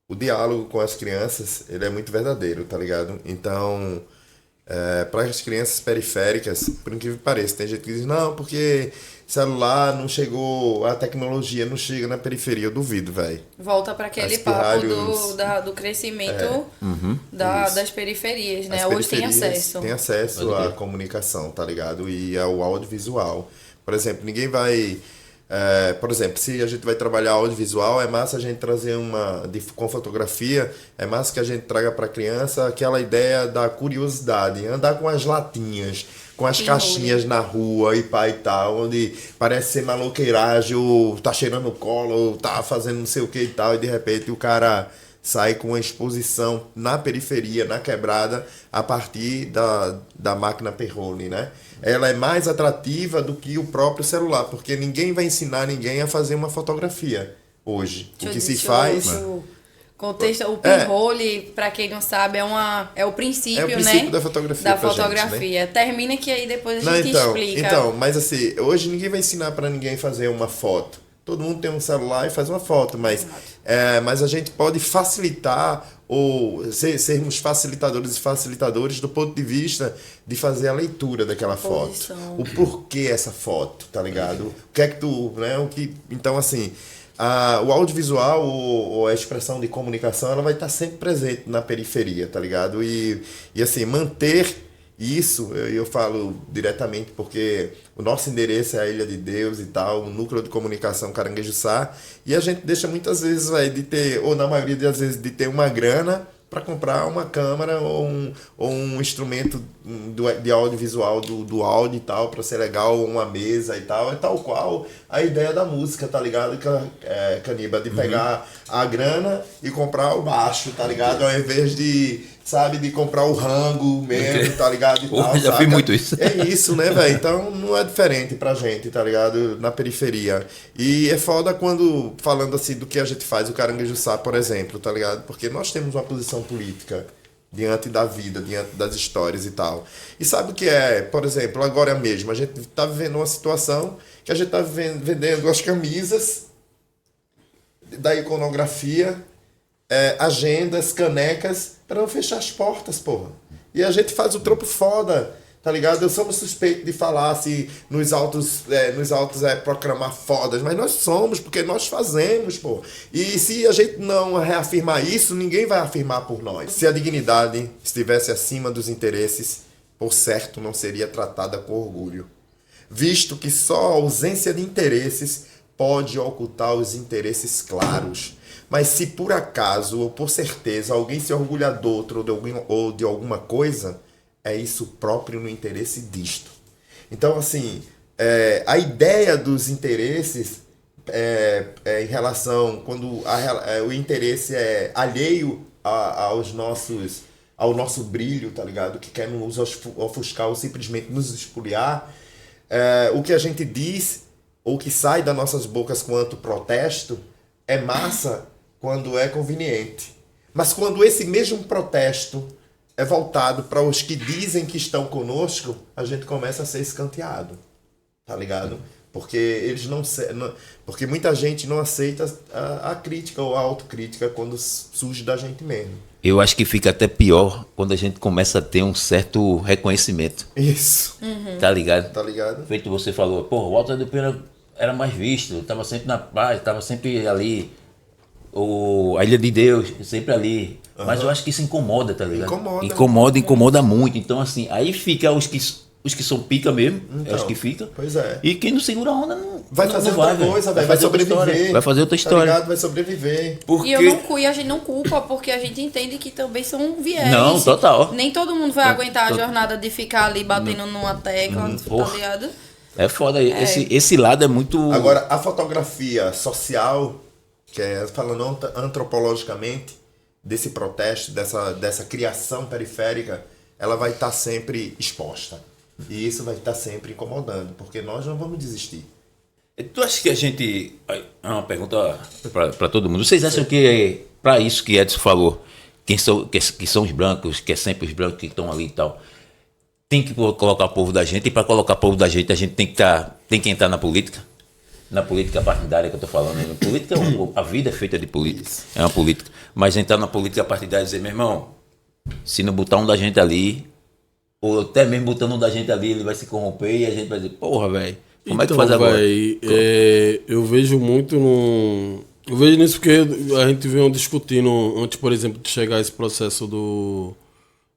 o diálogo com as crianças, ele é muito verdadeiro, tá ligado? Então, para as crianças periféricas, por incrível que pareça, tem gente que diz, não, porque celular não chegou, a tecnologia não chega na periferia, eu duvido, velho. Volta para aquele papo do crescimento das periferias, né? Hoje tem acesso. Tem acesso à comunicação, tá ligado? E ao audiovisual. Por exemplo, ninguém vai... por exemplo, se a gente vai trabalhar audiovisual, é massa a gente trazer com fotografia, é massa que a gente traga para a criança aquela ideia da curiosidade, andar com as latinhas, com as caixinhas na rua e pá e tal, onde parece ser maloqueiragem, ou tá cheirando cola, ou tá fazendo não sei o que e tal, e de repente o cara sai com uma exposição na periferia, na quebrada, a partir da máquina Perrone, né? Ela é mais atrativa do que o próprio celular, porque ninguém vai ensinar ninguém a fazer uma fotografia hoje. O que se faz... Contexto, o pinhole, para quem não sabe, é o princípio, né? Da fotografia. Da fotografia. Gente, né? Termina que aí depois a gente explica. Então, mas assim, hoje ninguém vai ensinar para ninguém fazer uma foto. Todo mundo tem um celular e faz uma foto, mas a gente pode facilitar ou sermos facilitadores do ponto de vista de fazer a leitura daquela foto. O porquê essa foto, tá ligado? O que é que tu, né? Então, assim... o audiovisual ou a expressão de comunicação, ela vai estar sempre presente na periferia, tá ligado? E assim, manter isso, eu falo diretamente porque o nosso endereço é a Ilha de Deus e tal, o núcleo de comunicação Caranguejo-Sá, e a gente deixa muitas vezes, de ter, ou na maioria das vezes, de ter uma grana para comprar uma câmera ou um instrumento de audiovisual do áudio e tal, para ser legal, ou uma mesa e tal. É tal qual a ideia da música, tá ligado? Caniba, de pegar a grana e comprar o baixo, tá ligado? Ao invés de, sabe, de comprar o rango mesmo, tá ligado? E tal, já fiz muito isso. É isso, né, velho? Então não é diferente pra gente, tá ligado? Na periferia. E é foda quando, falando assim do que a gente faz, o Caranguejo-Sá, por exemplo, tá ligado? Porque nós temos uma posição política diante da vida, diante das histórias e tal. E sabe o que é? Por exemplo, agora mesmo, a gente tá vivendo uma situação que a gente tá vendendo as camisas da iconografia, agendas, canecas, para não fechar as portas, porra. E a gente faz o tropo foda, tá ligado? Eu somos suspeitos de falar assim, nos autos proclamar fodas, mas nós somos, porque nós fazemos, pô. E se a gente não reafirmar isso, ninguém vai afirmar por nós. Se a dignidade estivesse acima dos interesses, por certo não seria tratada com orgulho. Visto que só a ausência de interesses pode ocultar os interesses claros. Mas se por acaso ou por certeza alguém se orgulha do outro ou de alguma coisa, é isso próprio no interesse disto. Então, assim, a ideia dos interesses em relação, quando o interesse é alheio ao nosso brilho, tá ligado? Que quer nos ofuscar ou simplesmente nos espoliar, o que a gente diz ou que sai das nossas bocas quanto protesto é massa quando é conveniente. Mas quando esse mesmo protesto é voltado para os que dizem que estão conosco, a gente começa a ser escanteado, tá ligado? Porque eles porque muita gente não aceita a crítica ou a autocrítica quando surge da gente mesmo. Eu acho que fica até pior quando a gente começa a ter um certo reconhecimento. Isso. Tá ligado? Tá ligado? Feito você falou, pô, o Alto de Pena era mais visto, tava sempre na paz, tava sempre ali. A Ilha de Deus, sempre ali. Mas eu acho que isso incomoda, tá ligado? Incomoda muito. Então, assim, aí fica os que são pica mesmo, é os que ficam. Pois é. E quem não segura a onda não vai fazer outra coisa, velho. Vai sobreviver. Vai fazer outra história. Tá ligado? Vai sobreviver. E a gente não culpa, porque a gente entende que também são viés. Não, total. Nem todo mundo vai aguentar a jornada de ficar ali batendo numa tecla, tá ligado? É foda. Esse lado é muito... Agora, a fotografia social, que é falando antropologicamente, desse protesto, dessa criação periférica, ela vai estar sempre exposta. E isso vai estar sempre incomodando, porque nós não vamos desistir. Tu acha que a gente... É uma pergunta para todo mundo. Vocês acham que para isso que Edson falou, que são os brancos, que é sempre os brancos que estão ali e tal, tem que colocar o povo da gente, e para colocar o povo da gente, a gente tem que entrar na política? Na política partidária que eu tô falando. Na política, a vida é feita de política. Isso. É uma política. Mas entrar na política partidária e dizer, meu irmão, se não botar um da gente ali, ou até mesmo botando um da gente ali, ele vai se corromper e a gente vai dizer, porra, velho, como é que faz agora? Eu vejo muito eu vejo nisso porque a gente vem discutindo antes, por exemplo, de chegar a esse processo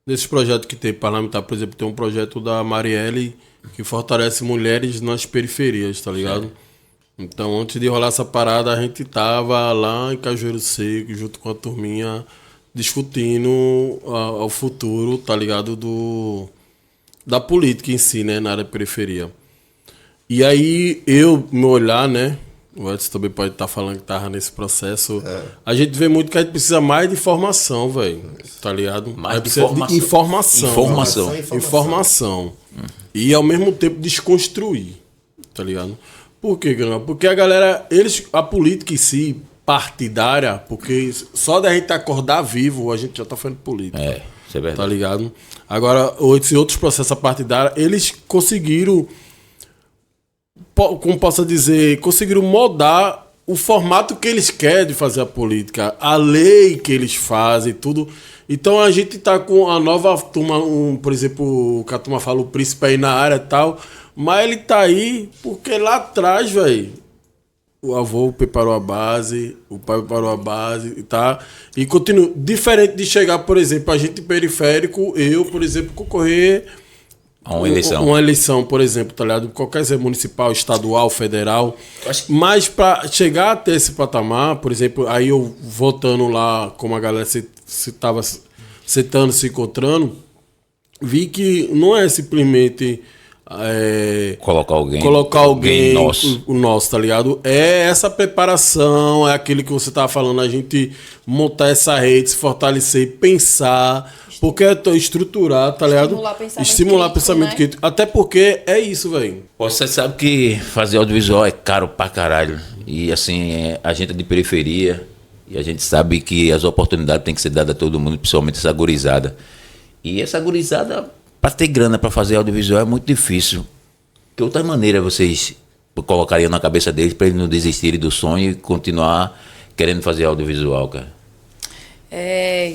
desses projetos que tem parlamentar, por exemplo, tem um projeto da Marielle que fortalece mulheres nas periferias, tá ligado? Então, antes de rolar essa parada, a gente tava lá em Cajueiro Seco, junto com a turminha, discutindo o futuro, tá ligado, da política em si, né, na área de periferia. E aí, meu olhar, né, o Edson também pode estar falando que tava nesse processo, a gente vê muito que a gente precisa mais de informação, velho, tá ligado? Mais de informação. E, ao mesmo tempo, desconstruir, tá ligado? Por quê, Gana? Porque a galera, a política em si, partidária, porque só da gente acordar vivo, a gente já tá fazendo política. Isso é verdade. Tá ligado? Agora, esses outros processos partidários, eles conseguiram, como posso dizer, conseguiram mudar o formato que eles querem de fazer a política, a lei que eles fazem, tudo. Então a gente tá com a nova turma, por exemplo, que a turma fala, o príncipe aí na área e tal, mas ele tá aí porque lá atrás, velho, o avô preparou a base, o pai preparou a base, tá? E continua. Diferente de chegar, por exemplo, a gente periférico, eu, por exemplo, concorrer a uma eleição. Uma eleição, por exemplo, tá ligado? Qualquer ser municipal, estadual, federal. Mas para chegar até esse patamar, por exemplo, aí eu votando lá, como a galera estava sentando, se encontrando, vi que não é simplesmente colocar alguém nosso. O nosso, tá ligado? É essa preparação, é aquilo que você tava falando, a gente montar essa rede, se fortalecer, pensar, porque é estruturar, tá ligado? Estimular pensamento crítico. Até porque é isso, velho. Você sabe que fazer audiovisual é caro pra caralho. E assim, a gente é de periferia, e a gente sabe que as oportunidades têm que ser dadas a todo mundo, principalmente essa gurizada. E essa gurizada, para ter grana para fazer audiovisual é muito difícil. Que outra maneira vocês colocariam na cabeça deles para eles não desistirem do sonho e continuar querendo fazer audiovisual, cara?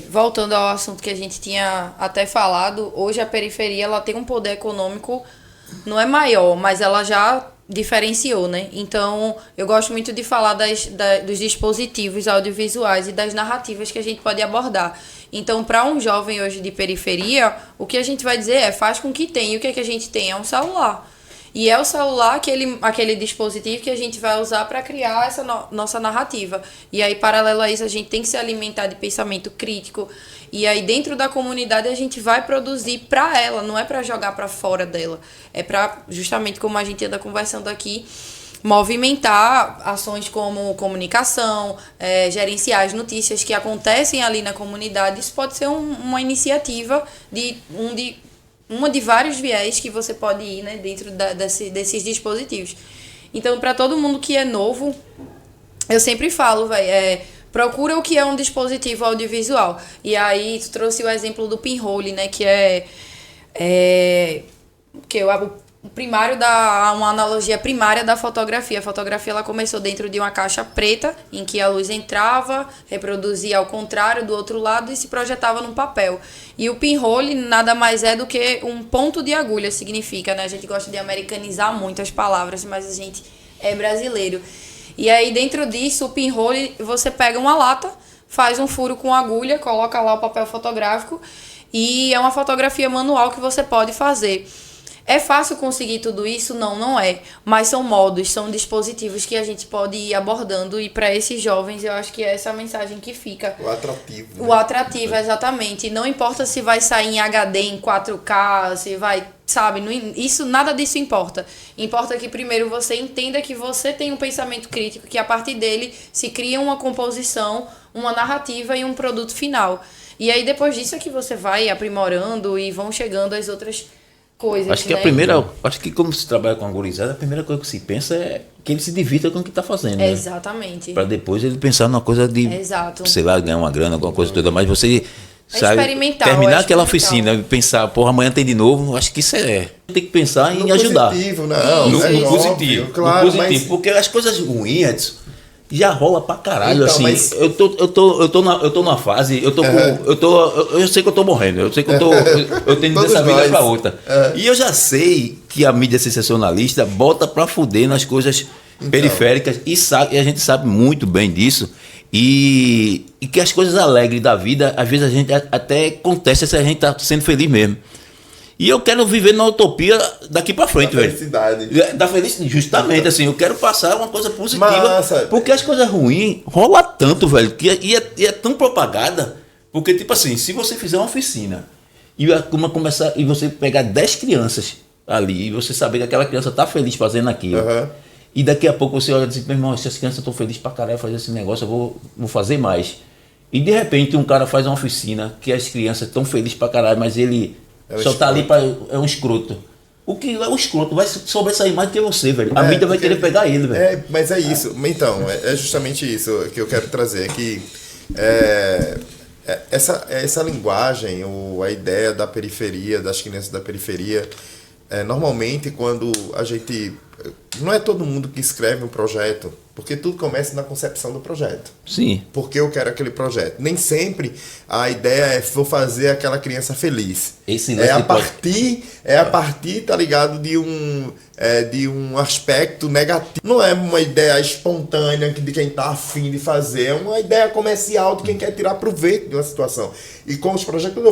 Voltando ao assunto que a gente tinha até falado, hoje a periferia ela tem um poder econômico, não é maior, mas ela já diferenciou, né? Então, eu gosto muito de falar dos dispositivos audiovisuais e das narrativas que a gente pode abordar. Então, para um jovem hoje de periferia, o que a gente vai dizer faz com que tenha. E o que a gente tem? É um celular. E é o celular aquele dispositivo que a gente vai usar para criar essa nossa narrativa. E aí, paralelo a isso, a gente tem que se alimentar de pensamento crítico. E aí, dentro da comunidade, a gente vai produzir para ela, não é para jogar para fora dela. É para, justamente como a gente anda conversando aqui, movimentar ações como comunicação, gerenciar as notícias que acontecem ali na comunidade. Isso pode ser uma iniciativa uma de vários viés que você pode ir, né, dentro desses dispositivos. Então, para todo mundo que é novo, eu sempre falo, procura o que é um dispositivo audiovisual. E aí tu trouxe o exemplo do pinhole, né, que o primário uma analogia primária da fotografia. A fotografia ela começou dentro de uma caixa preta, em que a luz entrava, reproduzia ao contrário do outro lado e se projetava num papel. E o pinhole nada mais é do que um ponto de agulha, significa, né? A gente gosta de americanizar muito as palavras, mas a gente é brasileiro. E aí dentro disso, o pinhole, você pega uma lata, faz um furo com agulha, coloca lá o papel fotográfico e é uma fotografia manual que você pode fazer. É fácil conseguir tudo isso? Não, não é. Mas são modos, são dispositivos que a gente pode ir abordando. E para esses jovens, eu acho que é essa a mensagem que fica. O atrativo. Né? O atrativo, exatamente. Não importa se vai sair em HD, em 4K, se vai... Sabe? Nada disso importa. Importa que primeiro você entenda que você tem um pensamento crítico, que a partir dele se cria uma composição, uma narrativa e um produto final. E aí depois disso é que você vai aprimorando e vão chegando as outras coisas, acho que né? Acho que como se trabalha com a gurizada, a primeira coisa que se pensa é que ele se divirta com o que está fazendo, né? Exatamente. Para depois ele pensar numa coisa de, exato, sei lá, ganhar uma grana, alguma coisa toda, mas você sabe, experimental, terminar aquela oficina e pensar, porra, amanhã tem de novo, acho que isso tem que pensar em ajudar. Positivo, não, No é positivo, óbvio, claro, no positivo, mas... porque as coisas ruins, Edson, já rola pra caralho, Então, assim. mas- Eu tô numa fase, eu sei que eu tô morrendo, eu sei que eu tenho Todos dessa vida nós. pra outra. E eu já sei que a mídia sensacionalista bota pra fuder nas coisas periféricas e a gente sabe muito bem disso. E que as coisas alegres da vida, às vezes a gente até contesta se a gente tá sendo feliz mesmo. E eu quero viver na utopia daqui pra frente, Da velho. felicidade. Da felicidade, justamente, assim, eu quero passar uma coisa positiva. Massa. Porque as coisas ruins rola tanto, velho, que é tão propagada. Porque, tipo assim, se você fizer uma oficina e a turma começar, e você pegar 10 crianças ali, e você saber que aquela criança tá feliz fazendo aquilo. Aham. E daqui a pouco você olha e diz, meu irmão, essas crianças estão felizes pra caralho fazer esse negócio, eu vou fazer mais. E de repente um cara faz uma oficina que as crianças estão felizes pra caralho, mas ele só tá ali pra. É um escroto. O que é o escroto? Vai sobressair mais do que você, velho. A mídia vai querer pegar ele, velho. Mas é isso. Então, é justamente isso que eu quero trazer. Que essa linguagem, ou a ideia da periferia, das crianças da periferia, normalmente quando a gente... Não é todo mundo que escreve um projeto, porque tudo começa na concepção do projeto. Sim. Porque eu quero aquele projeto. Nem sempre a ideia é vou fazer aquela criança feliz. É a partir, tá ligado, de um aspecto negativo. Não é uma ideia espontânea de quem tá afim de fazer, é uma ideia comercial de quem quer tirar proveito de uma situação. E com os projetos,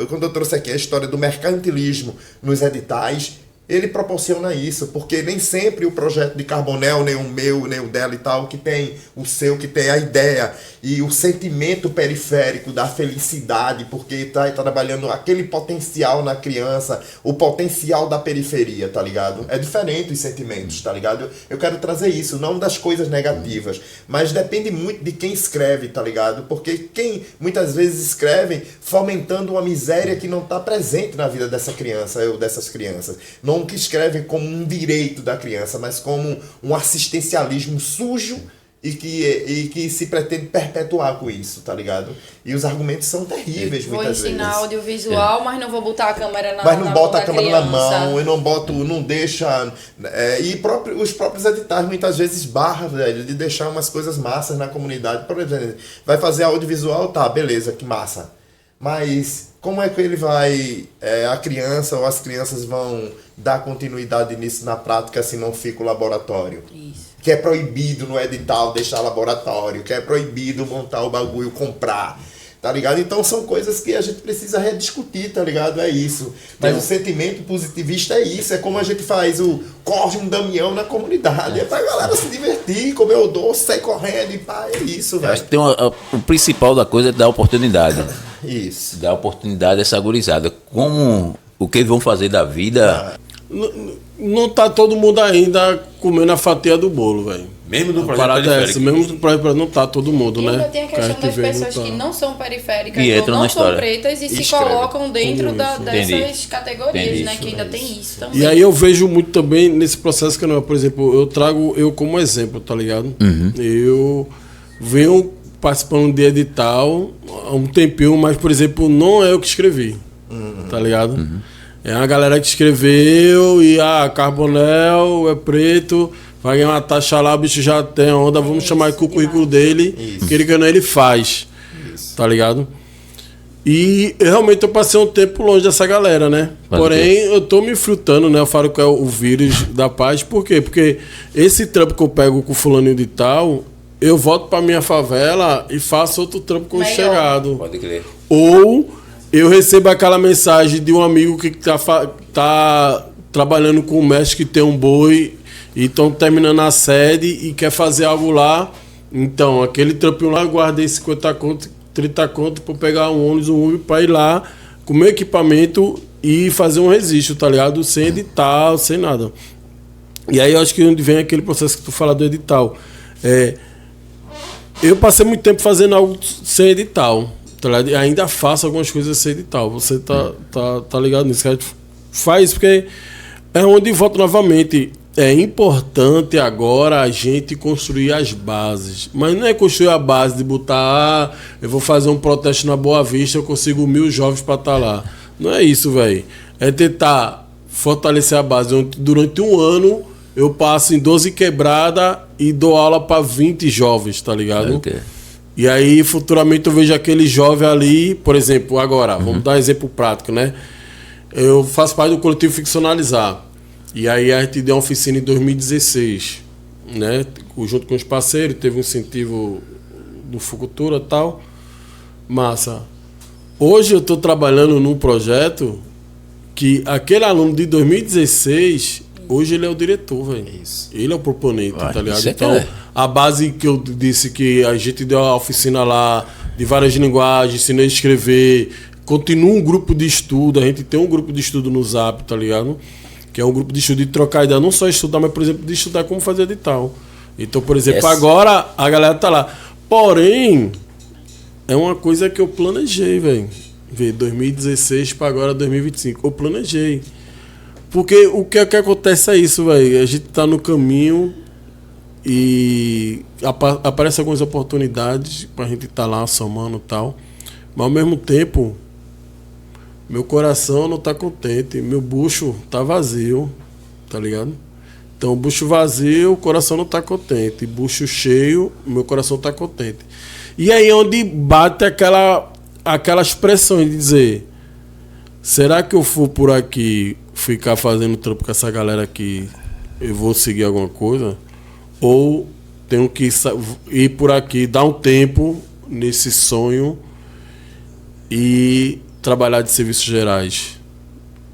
quando eu trouxe aqui a história do mercantilismo nos editais, ele proporciona isso, porque nem sempre o projeto de Carbonel, nem o meu, nem o dela e tal, que tem o seu, que tem a ideia e o sentimento periférico da felicidade, porque está trabalhando aquele potencial na criança, o potencial da periferia, tá ligado? É diferente os sentimentos, tá ligado? Eu quero trazer isso, não das coisas negativas, mas depende muito de quem escreve, tá ligado? Porque quem muitas vezes escreve fomentando uma miséria que não está presente na vida dessa criança ou dessas crianças. Não que escrevem como um direito da criança, mas como um assistencialismo sujo e que se pretende perpetuar com isso, tá ligado? E os argumentos são terríveis vou muitas vezes. ensinar audiovisual, mas não vou botar a câmera na Mas não na bota mão a da câmera na criança. mão, eu não deixa... os próprios editais muitas vezes barram, velho, de deixar umas coisas massas na comunidade. Por exemplo, vai fazer audiovisual, tá, beleza, que massa. Mas como é que ele vai... a criança ou as crianças vão dar continuidade nisso na prática se não fica o laboratório? Isso. Que é proibido no edital deixar laboratório, que é proibido montar o bagulho, comprar, tá ligado? Então são coisas que a gente precisa rediscutir, tá ligado? É isso. Mas o sentimento positivista é isso, é como a gente faz corre um Damião na comunidade, é pra galera se divertir, comer o doce, sair correndo e pá, é isso, Eu acho velho. que o principal da coisa é dar oportunidade. Isso. Dar oportunidade a essa gurizada. Como o que eles vão fazer da vida... Não tá todo mundo ainda comendo a fatia do bolo, velho. Mesmo do A projeto parada é essa, periférico. mesmo do projeto não tá todo mundo, E né? ainda tem a questão gente das vê, não pessoas tá. que não são periféricas Que ou entram não na são história. pretas e se Escreve. colocam dentro Como isso? dessas Entendi. categorias, Entendi. né? Que ainda tem isso também. E aí eu vejo muito também nesse processo que não é, por exemplo, eu trago eu como exemplo, tá ligado? Eu venho participando de edital há um tempinho, mas, por exemplo, não é eu que escrevi. Tá ligado? É uma galera que escreveu e Carbonel é preto, vai ganhar uma taxa lá, o bicho já tem onda, vamos chamar aqui o currículo dele, que ele ganhou, ele faz. Tá ligado? E realmente eu passei um tempo longe dessa galera, né? Porém, eu tô me frutando, né? Eu falo que é o vírus da paz. Por quê? Porque esse trampo que eu pego com o fulaninho de tal, eu volto pra minha favela e faço outro trampo com o chegado. Pode crer. Ou eu recebo aquela mensagem de um amigo que tá trabalhando com o mestre que tem um boi e estão terminando a sede e quer fazer algo lá. Então, aquele trampinho lá, eu guardei 50 conto, 30 conto pra pegar um ônibus, um Uber pra ir lá com o meu equipamento e fazer um registro, tá ligado? Sem edital, sem nada. E aí eu acho que onde vem aquele processo que tu fala do edital. Eu passei muito tempo fazendo algo sem edital. Tá ligado? E ainda faço algumas coisas sem edital. Você tá ligado nisso? Que faz porque é onde volto novamente. É importante agora a gente construir as bases. Mas não é construir a base de botar, eu vou fazer um protesto na Boa Vista, eu consigo 1000 jovens para estar lá. Não é isso, velho. É tentar fortalecer a base. Durante um ano, eu passo em 12 quebradas e dou aula para 20 jovens, tá ligado? Okay. E aí, futuramente, eu vejo aquele jovem ali, por exemplo, agora, vamos dar um exemplo prático, né? Eu faço parte do coletivo Ficcionalizar. E aí a gente deu uma oficina em 2016, né? Junto com os parceiros, teve um incentivo do Fucultura e tal. Massa. Hoje eu estou trabalhando num projeto que aquele aluno de 2016, hoje ele é o diretor, velho. Ele é o proponente, tá ligado? Então, a base que eu disse que a gente deu a oficina lá de várias linguagens, ensinou a escrever, continua um grupo de estudo, a gente tem um grupo de estudo no Zap, tá ligado? Que é um grupo de estudo de trocar ideia, não só estudar, mas, por exemplo, de estudar como fazer edital. Então, por exemplo, agora a galera tá lá. Porém, é uma coisa que eu planejei, velho. 2016 para agora 2025. Eu planejei. Porque o que acontece é isso, velho. A gente tá no caminho e aparecem algumas oportunidades pra gente tá lá somando e tal. Mas, ao mesmo tempo, meu coração não tá contente. Meu bucho tá vazio, tá ligado? Então, bucho vazio, o coração não tá contente. Bucho cheio, meu coração tá contente. E aí é onde bate aquelas pressões de dizer: será que eu for por aqui ficar fazendo trampo com essa galera aqui, eu vou seguir alguma coisa? Ou tenho que ir por aqui, dar um tempo nesse sonho e trabalhar de serviços gerais,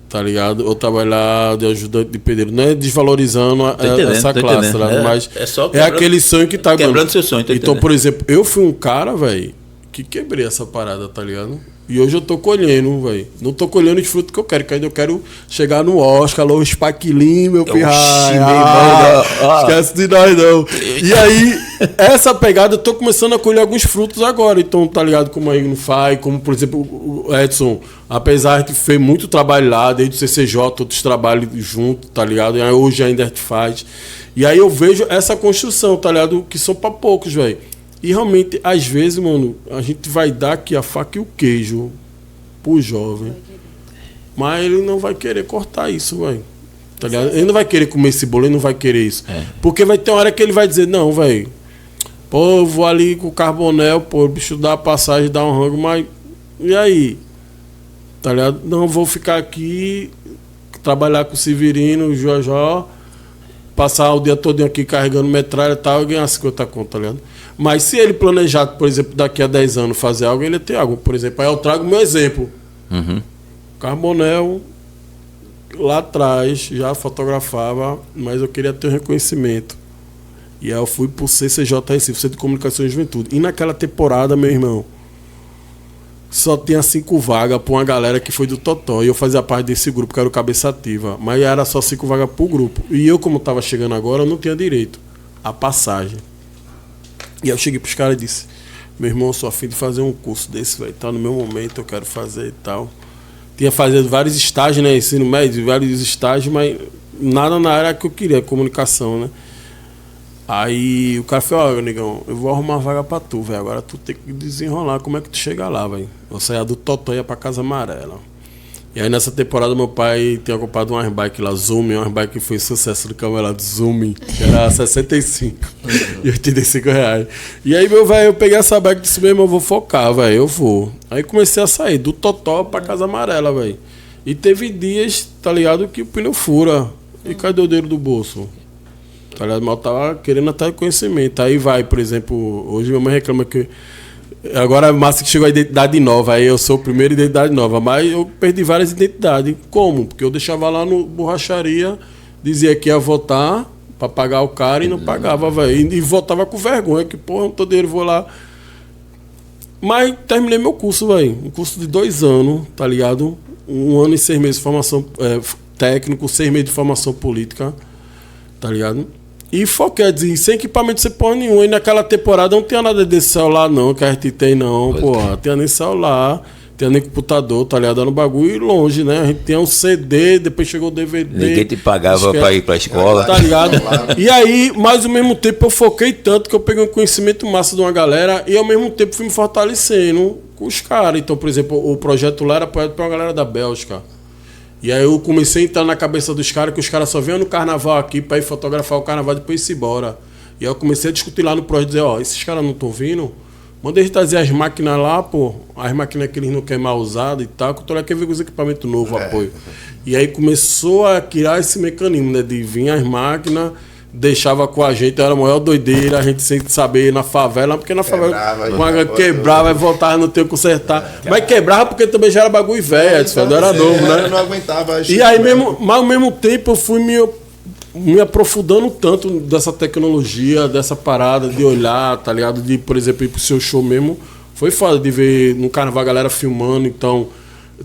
tá ligado? Ou trabalhar de ajudante de pedreiro. Não é desvalorizando essa classe, tá ligado? Mas é aquele sonho que tá quebrando seu sonho. Então, por exemplo, eu fui um cara, velho, que quebrei essa parada, tá ligado? E hoje eu tô colhendo, velho. Não tô colhendo os frutos que eu quero, que ainda eu quero chegar no Oscar, alô, Spaquilin, meu pirraia. Esquece de nós, não. E aí, essa pegada, eu tô começando a colher alguns frutos agora. Então, tá ligado como aí não faz, como, por exemplo, o Edson, apesar de fez muito trabalho lá, desde o CCJ, outros trabalhos junto, tá ligado? E aí, hoje ainda a gente faz. E aí eu vejo essa construção, tá ligado? Que são pra poucos, velho. E realmente, às vezes, mano, a gente vai dar aqui a faca e o queijo pro jovem. Mas ele não vai querer cortar isso, velho. Tá ligado? Ele não vai querer comer esse bolo, ele não vai querer isso. Porque vai ter uma hora que ele vai dizer: não, velho, pô, eu vou ali com o Carbonel, pô, o bicho dá a passagem, dá um rango, mas e aí? Tá ligado? Não, vou ficar aqui, trabalhar com o Severino, o Jojó, passar o dia todo aqui carregando metralha e tal, e ganhar 50 conto, tá ligado? Mas se ele planejar, por exemplo, daqui a 10 anos fazer algo, ele tem algo. Por exemplo, aí eu trago meu exemplo. Carbonel, lá atrás, já fotografava, mas eu queria ter um reconhecimento. E aí eu fui pro CCJ Recife, Centro de Comunicação e Juventude. E naquela temporada, meu irmão, só tinha 5 vagas pra uma galera que foi do Totó. E eu fazia parte desse grupo, que era o Cabeça Ativa. Mas era só 5 vagas pro grupo. E eu, como tava chegando agora, eu não tinha direito à passagem. E eu cheguei pros caras e disse: meu irmão, eu sou a fim de fazer um curso desse, velho. Tá no meu momento, eu quero fazer e tal. Tinha fazendo vários estágios, né? Ensino médio, vários estágios, mas nada na área que eu queria, comunicação, né? Aí o cara falou, ó, negão, eu vou arrumar uma vaga pra tu, velho. Agora tu tem que desenrolar como é que tu chega lá, velho. Eu saía do Totó e ia pra Casa Amarela. E aí nessa temporada meu pai tinha comprado umas bike lá, Zoom, umas bike que foi sucesso do camelado Zoom, que era 65 e 85 reais. E aí, meu velho, eu peguei essa bike e disse mesmo, eu vou focar, velho, eu vou. Aí comecei a sair do Totó pra Casa Amarela, velho. E teve dias, tá ligado, que o pneu fura. E cadê o dedo do bolso? Tá ligado? Mas eu tava querendo até conhecimento. Aí vai, por exemplo, hoje minha mãe reclama que agora a massa que chegou a identidade nova, aí eu sou o primeiro identidade nova, mas eu perdi várias identidades. Como? Porque eu deixava lá no borracharia, dizia que ia votar pra pagar o cara e não pagava, velho. E votava com vergonha, que porra, não tô dinheiro, vou lá. Mas terminei meu curso, velho. Um curso de 2 anos, tá ligado? 1 ano e 6 meses de formação técnico, 6 meses de formação política, tá ligado? E foquei, sem equipamento sem porra nenhuma. E naquela temporada não tinha nada desse celular, não, que a gente tem, não, pô. Tinha nem celular, tinha nem computador, tá ligado? Era um bagulho longe, né? A gente tinha um CD, depois chegou o DVD. Ninguém te pagava pra ir pra escola. Tá ligado? E aí, mas ao mesmo tempo eu foquei tanto que eu peguei um conhecimento massa de uma galera e ao mesmo tempo fui me fortalecendo com os caras. Então, por exemplo, o projeto lá era apoiado por uma galera da Bélgica. E aí eu comecei a entrar na cabeça dos caras, que os caras só vinham no carnaval aqui pra ir fotografar o carnaval e depois ir embora. E aí eu comecei a discutir lá no projeto, dizer, ó, esses caras não estão vindo, manda eles trazer as máquinas lá, pô, as máquinas que eles não querem mal usadas e tal, que eu tô lá querendo ver os equipamentos novos, apoio. E aí começou a criar esse mecanismo, né, de vir as máquinas, deixava com a gente, era a maior doideira, a gente sem saber na favela, porque na favela quebrava e voltava, não tinha que consertar. Mas quebrava porque também já era bagulho velho, não era novo, né? Eu não aguentava. E aí mesmo, mas ao mesmo tempo eu fui me aprofundando tanto dessa tecnologia, dessa parada de olhar, tá ligado? De, por exemplo, ir pro seu show mesmo. Foi foda de ver no carnaval a galera filmando, então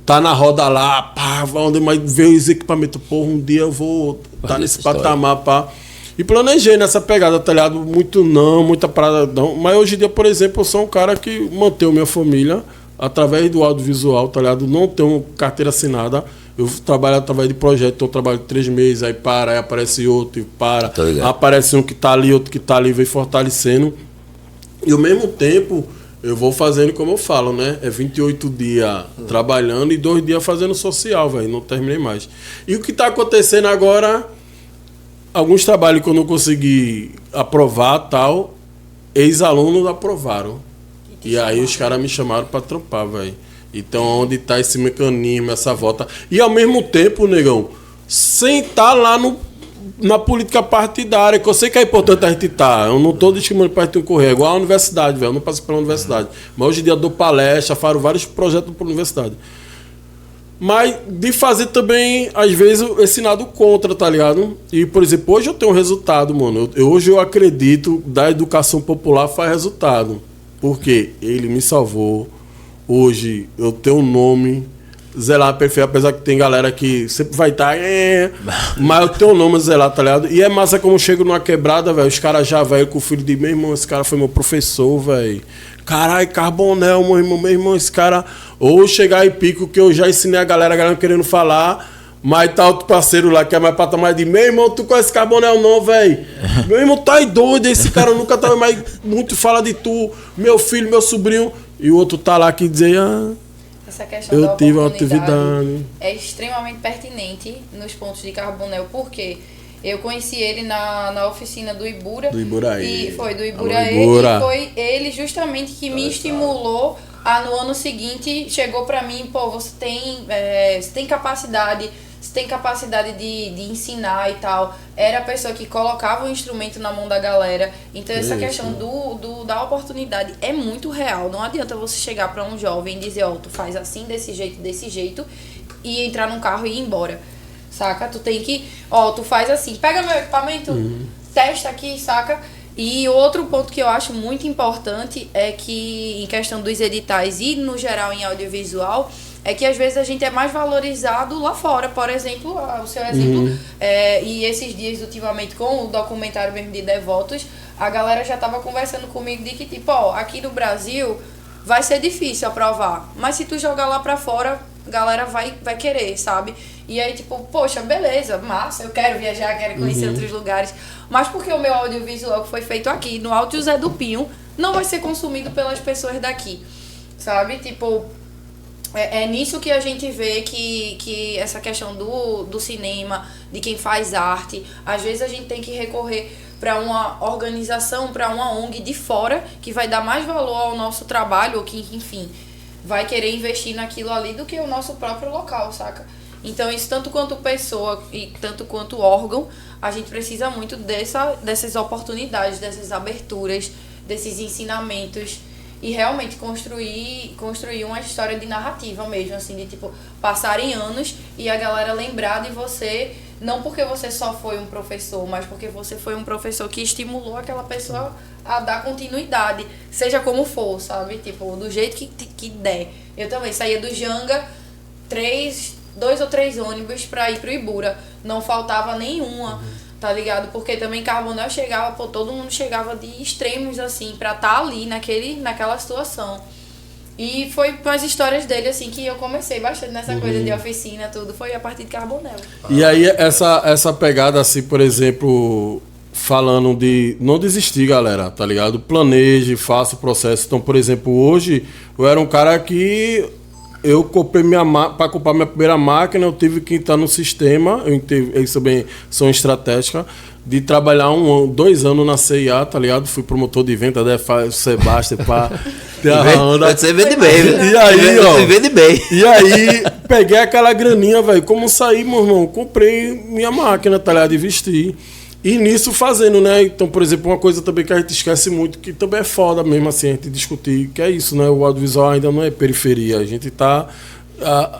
tá na roda lá, pá, onde mais ver os equipamentos, porra, um dia eu vou tá nesse patamar, pá. E planejei nessa pegada, tá ligado? Muita parada não. Mas hoje em dia, por exemplo, eu sou um cara que manteve minha família através do audiovisual, tá ligado? Não tenho carteira assinada. Eu trabalho através de projeto, então eu trabalho 3 meses, aí para, aí aparece outro e para. Aparece um que tá ali, outro que tá ali, vem fortalecendo. E ao mesmo tempo, eu vou fazendo como eu falo, né? É 28 dias trabalhando e 2 dias fazendo social, velho. Não terminei mais. E o que tá acontecendo agora... Alguns trabalhos que eu não consegui aprovar, tal, ex-alunos aprovaram. E aí os caras me chamaram pra trampar, velho. Então, onde tá esse mecanismo, essa volta? E ao mesmo tempo, negão, sem estar lá na política partidária, que eu sei que é importante a gente estar. Eu não tô discriminando pra gente correr, igual a universidade, velho. Eu não passo pela universidade. Mas hoje em dia eu dou palestra, faço vários projetos pra universidade. Mas de fazer também, às vezes, esse nado contra, tá ligado? E, por exemplo, hoje eu tenho um resultado, mano. Hoje eu acredito da educação popular faz resultado. Porque ele me salvou. Hoje eu tenho um nome, Zelar Perfeito, apesar que tem galera que sempre vai estar... Mas eu tenho um nome, Zelar, tá ligado? E é massa como eu chego numa quebrada, velho. Os caras já velho com o filho de meu irmão, esse cara foi meu professor, velho. Caralho, Carbonel, meu irmão, esse cara... Ou chegar em pico, que eu já ensinei a galera querendo falar, mas tá outro parceiro lá que é mais patamar de meu irmão, tu conhece Carbonel não, velho? Meu irmão tá aí doido, esse cara nunca tava mais muito fala de tu, meu filho, meu sobrinho. E o outro tá lá que dizia... Essa questão eu da tive uma oportunidade atividade. É extremamente pertinente nos pontos de Carbonel, porque eu conheci ele na oficina do Ibura. Do Iburaí. E foi do Iburaí. Ibura. E foi ele justamente que me estimulou a, no ano seguinte, chegou pra mim, pô, você tem capacidade... Você tem capacidade de ensinar e tal. Era a pessoa que colocava o instrumento na mão da galera. Então, essa questão da oportunidade é muito real. Não adianta você chegar para um jovem e dizer, ó, tu faz assim, desse jeito, e entrar num carro e ir embora. Saca? Tu tem que, ó, tu faz assim, pega meu equipamento, testa aqui, saca? E outro ponto que eu acho muito importante é que, em questão dos editais e, no geral, em audiovisual... É que às vezes a gente é mais valorizado lá fora, por exemplo, o seu exemplo, e esses dias ultimamente com o documentário mesmo de Devotos, a galera já tava conversando comigo de que tipo, ó, aqui no Brasil vai ser difícil aprovar, mas se tu jogar lá pra fora, a galera vai querer, sabe? E aí, tipo, poxa, beleza, massa, eu quero viajar, quero conhecer outros lugares. Mas porque o meu audiovisual que foi feito aqui, no Alto José do Pinho, não vai ser consumido pelas pessoas daqui, sabe? Tipo, é nisso que a gente vê que essa questão do cinema, de quem faz arte, às vezes a gente tem que recorrer para uma organização, para uma ONG de fora, que vai dar mais valor ao nosso trabalho, ou que, enfim, vai querer investir naquilo ali do que o nosso próprio local, saca? Então, isso tanto quanto pessoa e tanto quanto órgão, a gente precisa muito dessas oportunidades, dessas aberturas, desses ensinamentos e realmente construir uma história de narrativa mesmo, assim, de tipo, passarem anos e a galera lembrar de você, não porque você só foi um professor, mas porque você foi um professor que estimulou aquela pessoa a dar continuidade, seja como for, sabe? Tipo, do jeito que der. Eu também saía do Janga, 2 ou 3 ônibus pra ir pro Ibura. Não faltava nenhuma, tá ligado? Porque também Carbonel chegava, todo mundo chegava de extremos, assim, pra estar ali naquela situação. E foi com as histórias dele, assim, que eu comecei bastante nessa coisa de oficina, tudo. Foi a partir de Carbonel. E aí, essa pegada, assim, por exemplo, falando de não desistir, galera, tá ligado? Planeje, faça o processo. Então, por exemplo, hoje, eu era um cara que eu comprei para comprar minha primeira máquina, eu tive que entrar no sistema, isso bem, são estratégicas, de trabalhar 2 anos na CIA, tá ligado? Fui promotor de venda da Sebastião, pá. Você vende bem, velho. E aí, ó. Você vende bem. E aí, peguei aquela graninha, velho. Como saí, meu irmão? Comprei minha máquina, tá ligado? De vestir. E nisso fazendo, né? Então, por exemplo, uma coisa também que a gente esquece muito, que também é foda mesmo, assim, a gente discutir, que é isso, né? O audiovisual ainda não é periferia. A gente tá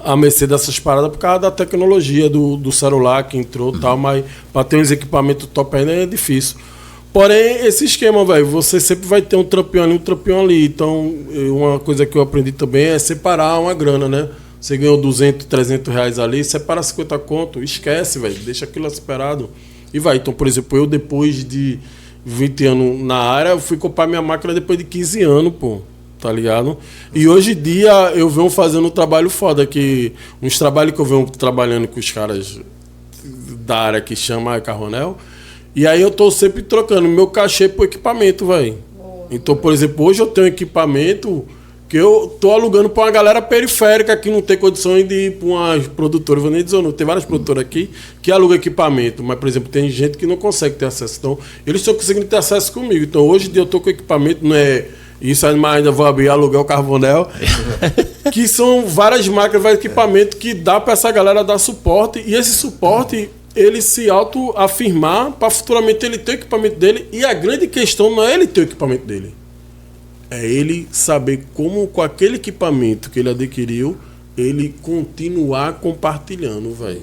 à mercê dessas paradas por causa da tecnologia do celular que entrou e tal, mas para ter uns equipamentos top ainda é difícil. Porém, esse esquema, velho, você sempre vai ter um trampinho ali, um trampinho ali. Então, uma coisa que eu aprendi também é separar uma grana, né? Você ganhou 200, 300 reais ali, separa 50 conto, esquece, velho, deixa aquilo separado. E vai. Então, por exemplo, eu depois de 20 anos na área, eu fui comprar minha máquina depois de 15 anos, pô. Tá ligado? E hoje em dia eu venho fazendo um trabalho foda, que uns trabalhos que eu venho trabalhando com os caras da área que chama Carronel. E aí eu tô sempre trocando meu cachê pro equipamento, velho. Então, por exemplo, hoje eu tenho equipamento que eu tô alugando pra uma galera periférica que não tem condições de ir pra uma produtora. Vou nem dizer, não. Tem várias produtoras aqui que alugam equipamento, mas, por exemplo, tem gente que não consegue ter acesso. Então, eles estão conseguindo ter acesso comigo. Então, hoje em dia eu tô com equipamento, não é isso, mas ainda vou abrir aluguel Carbonel, que são várias máquinas, vários equipamentos que dá pra essa galera dar suporte. E esse suporte, ele se autoafirmar para futuramente ele ter o equipamento dele. E a grande questão não é ele ter o equipamento dele. É ele saber como, com aquele equipamento que ele adquiriu, ele continuar compartilhando, velho.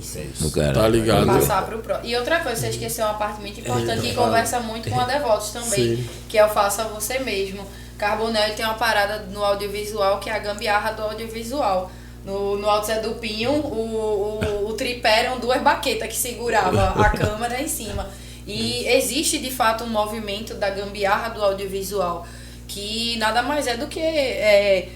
Tá ligado? Passar pro próximo. E outra coisa, você esqueceu uma parte muito importante que conversa muito com a Devotos também, Sim. que é o faça você mesmo. Carbonel tem uma parada no audiovisual que é a gambiarra do audiovisual. No Alto Zé do Pinho, o tripé eram 2 baquetas que segurava a câmera em cima. E existe, de fato, um movimento da gambiarra do audiovisual, que nada mais é do que,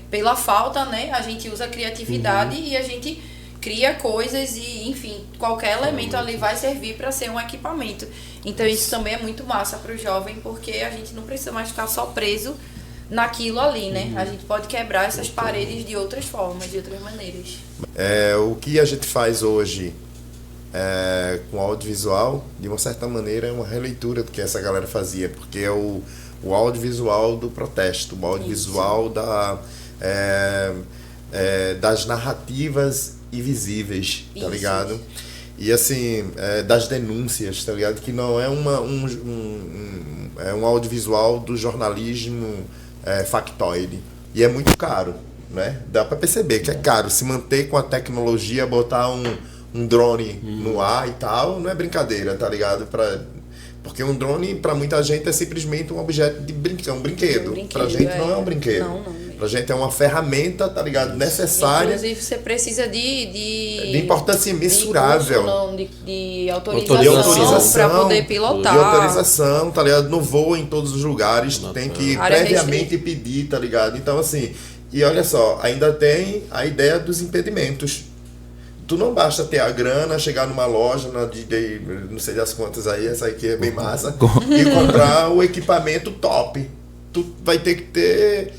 pela falta, né? A gente usa a criatividade e a gente cria coisas e, enfim, qualquer elemento ali vai servir para ser um equipamento. Então isso também é muito massa para o jovem, porque a gente não precisa mais ficar só preso naquilo ali, né? A gente pode quebrar essas paredes de outras formas, de outras maneiras. O que a gente faz hoje com audiovisual, de uma certa maneira, é uma releitura do que essa galera fazia, porque é o audiovisual do protesto, o audiovisual das narrativas invisíveis, tá ligado? E assim, das denúncias, tá ligado? Que não é um audiovisual do jornalismo factoide. E é muito caro, né? Dá pra perceber que é caro. Se manter com a tecnologia, botar um drone no ar e tal, não é brincadeira, tá ligado? Porque um drone, pra muita gente, é simplesmente um objeto de um brinquedo. Pra gente não é um brinquedo. Não. Pra gente é uma ferramenta, tá ligado? Necessária. Inclusive, você precisa de importância imensurável. De autorização para poder pilotar. De autorização, tá ligado? No voo em todos os lugares, tem que previamente pedir, tá ligado? Então, assim, e olha só, ainda tem a ideia dos impedimentos. tu não basta ter a grana, chegar numa loja, não sei das quantas aí, essa aqui é bem massa, e comprar o equipamento top. Tu vai ter que ter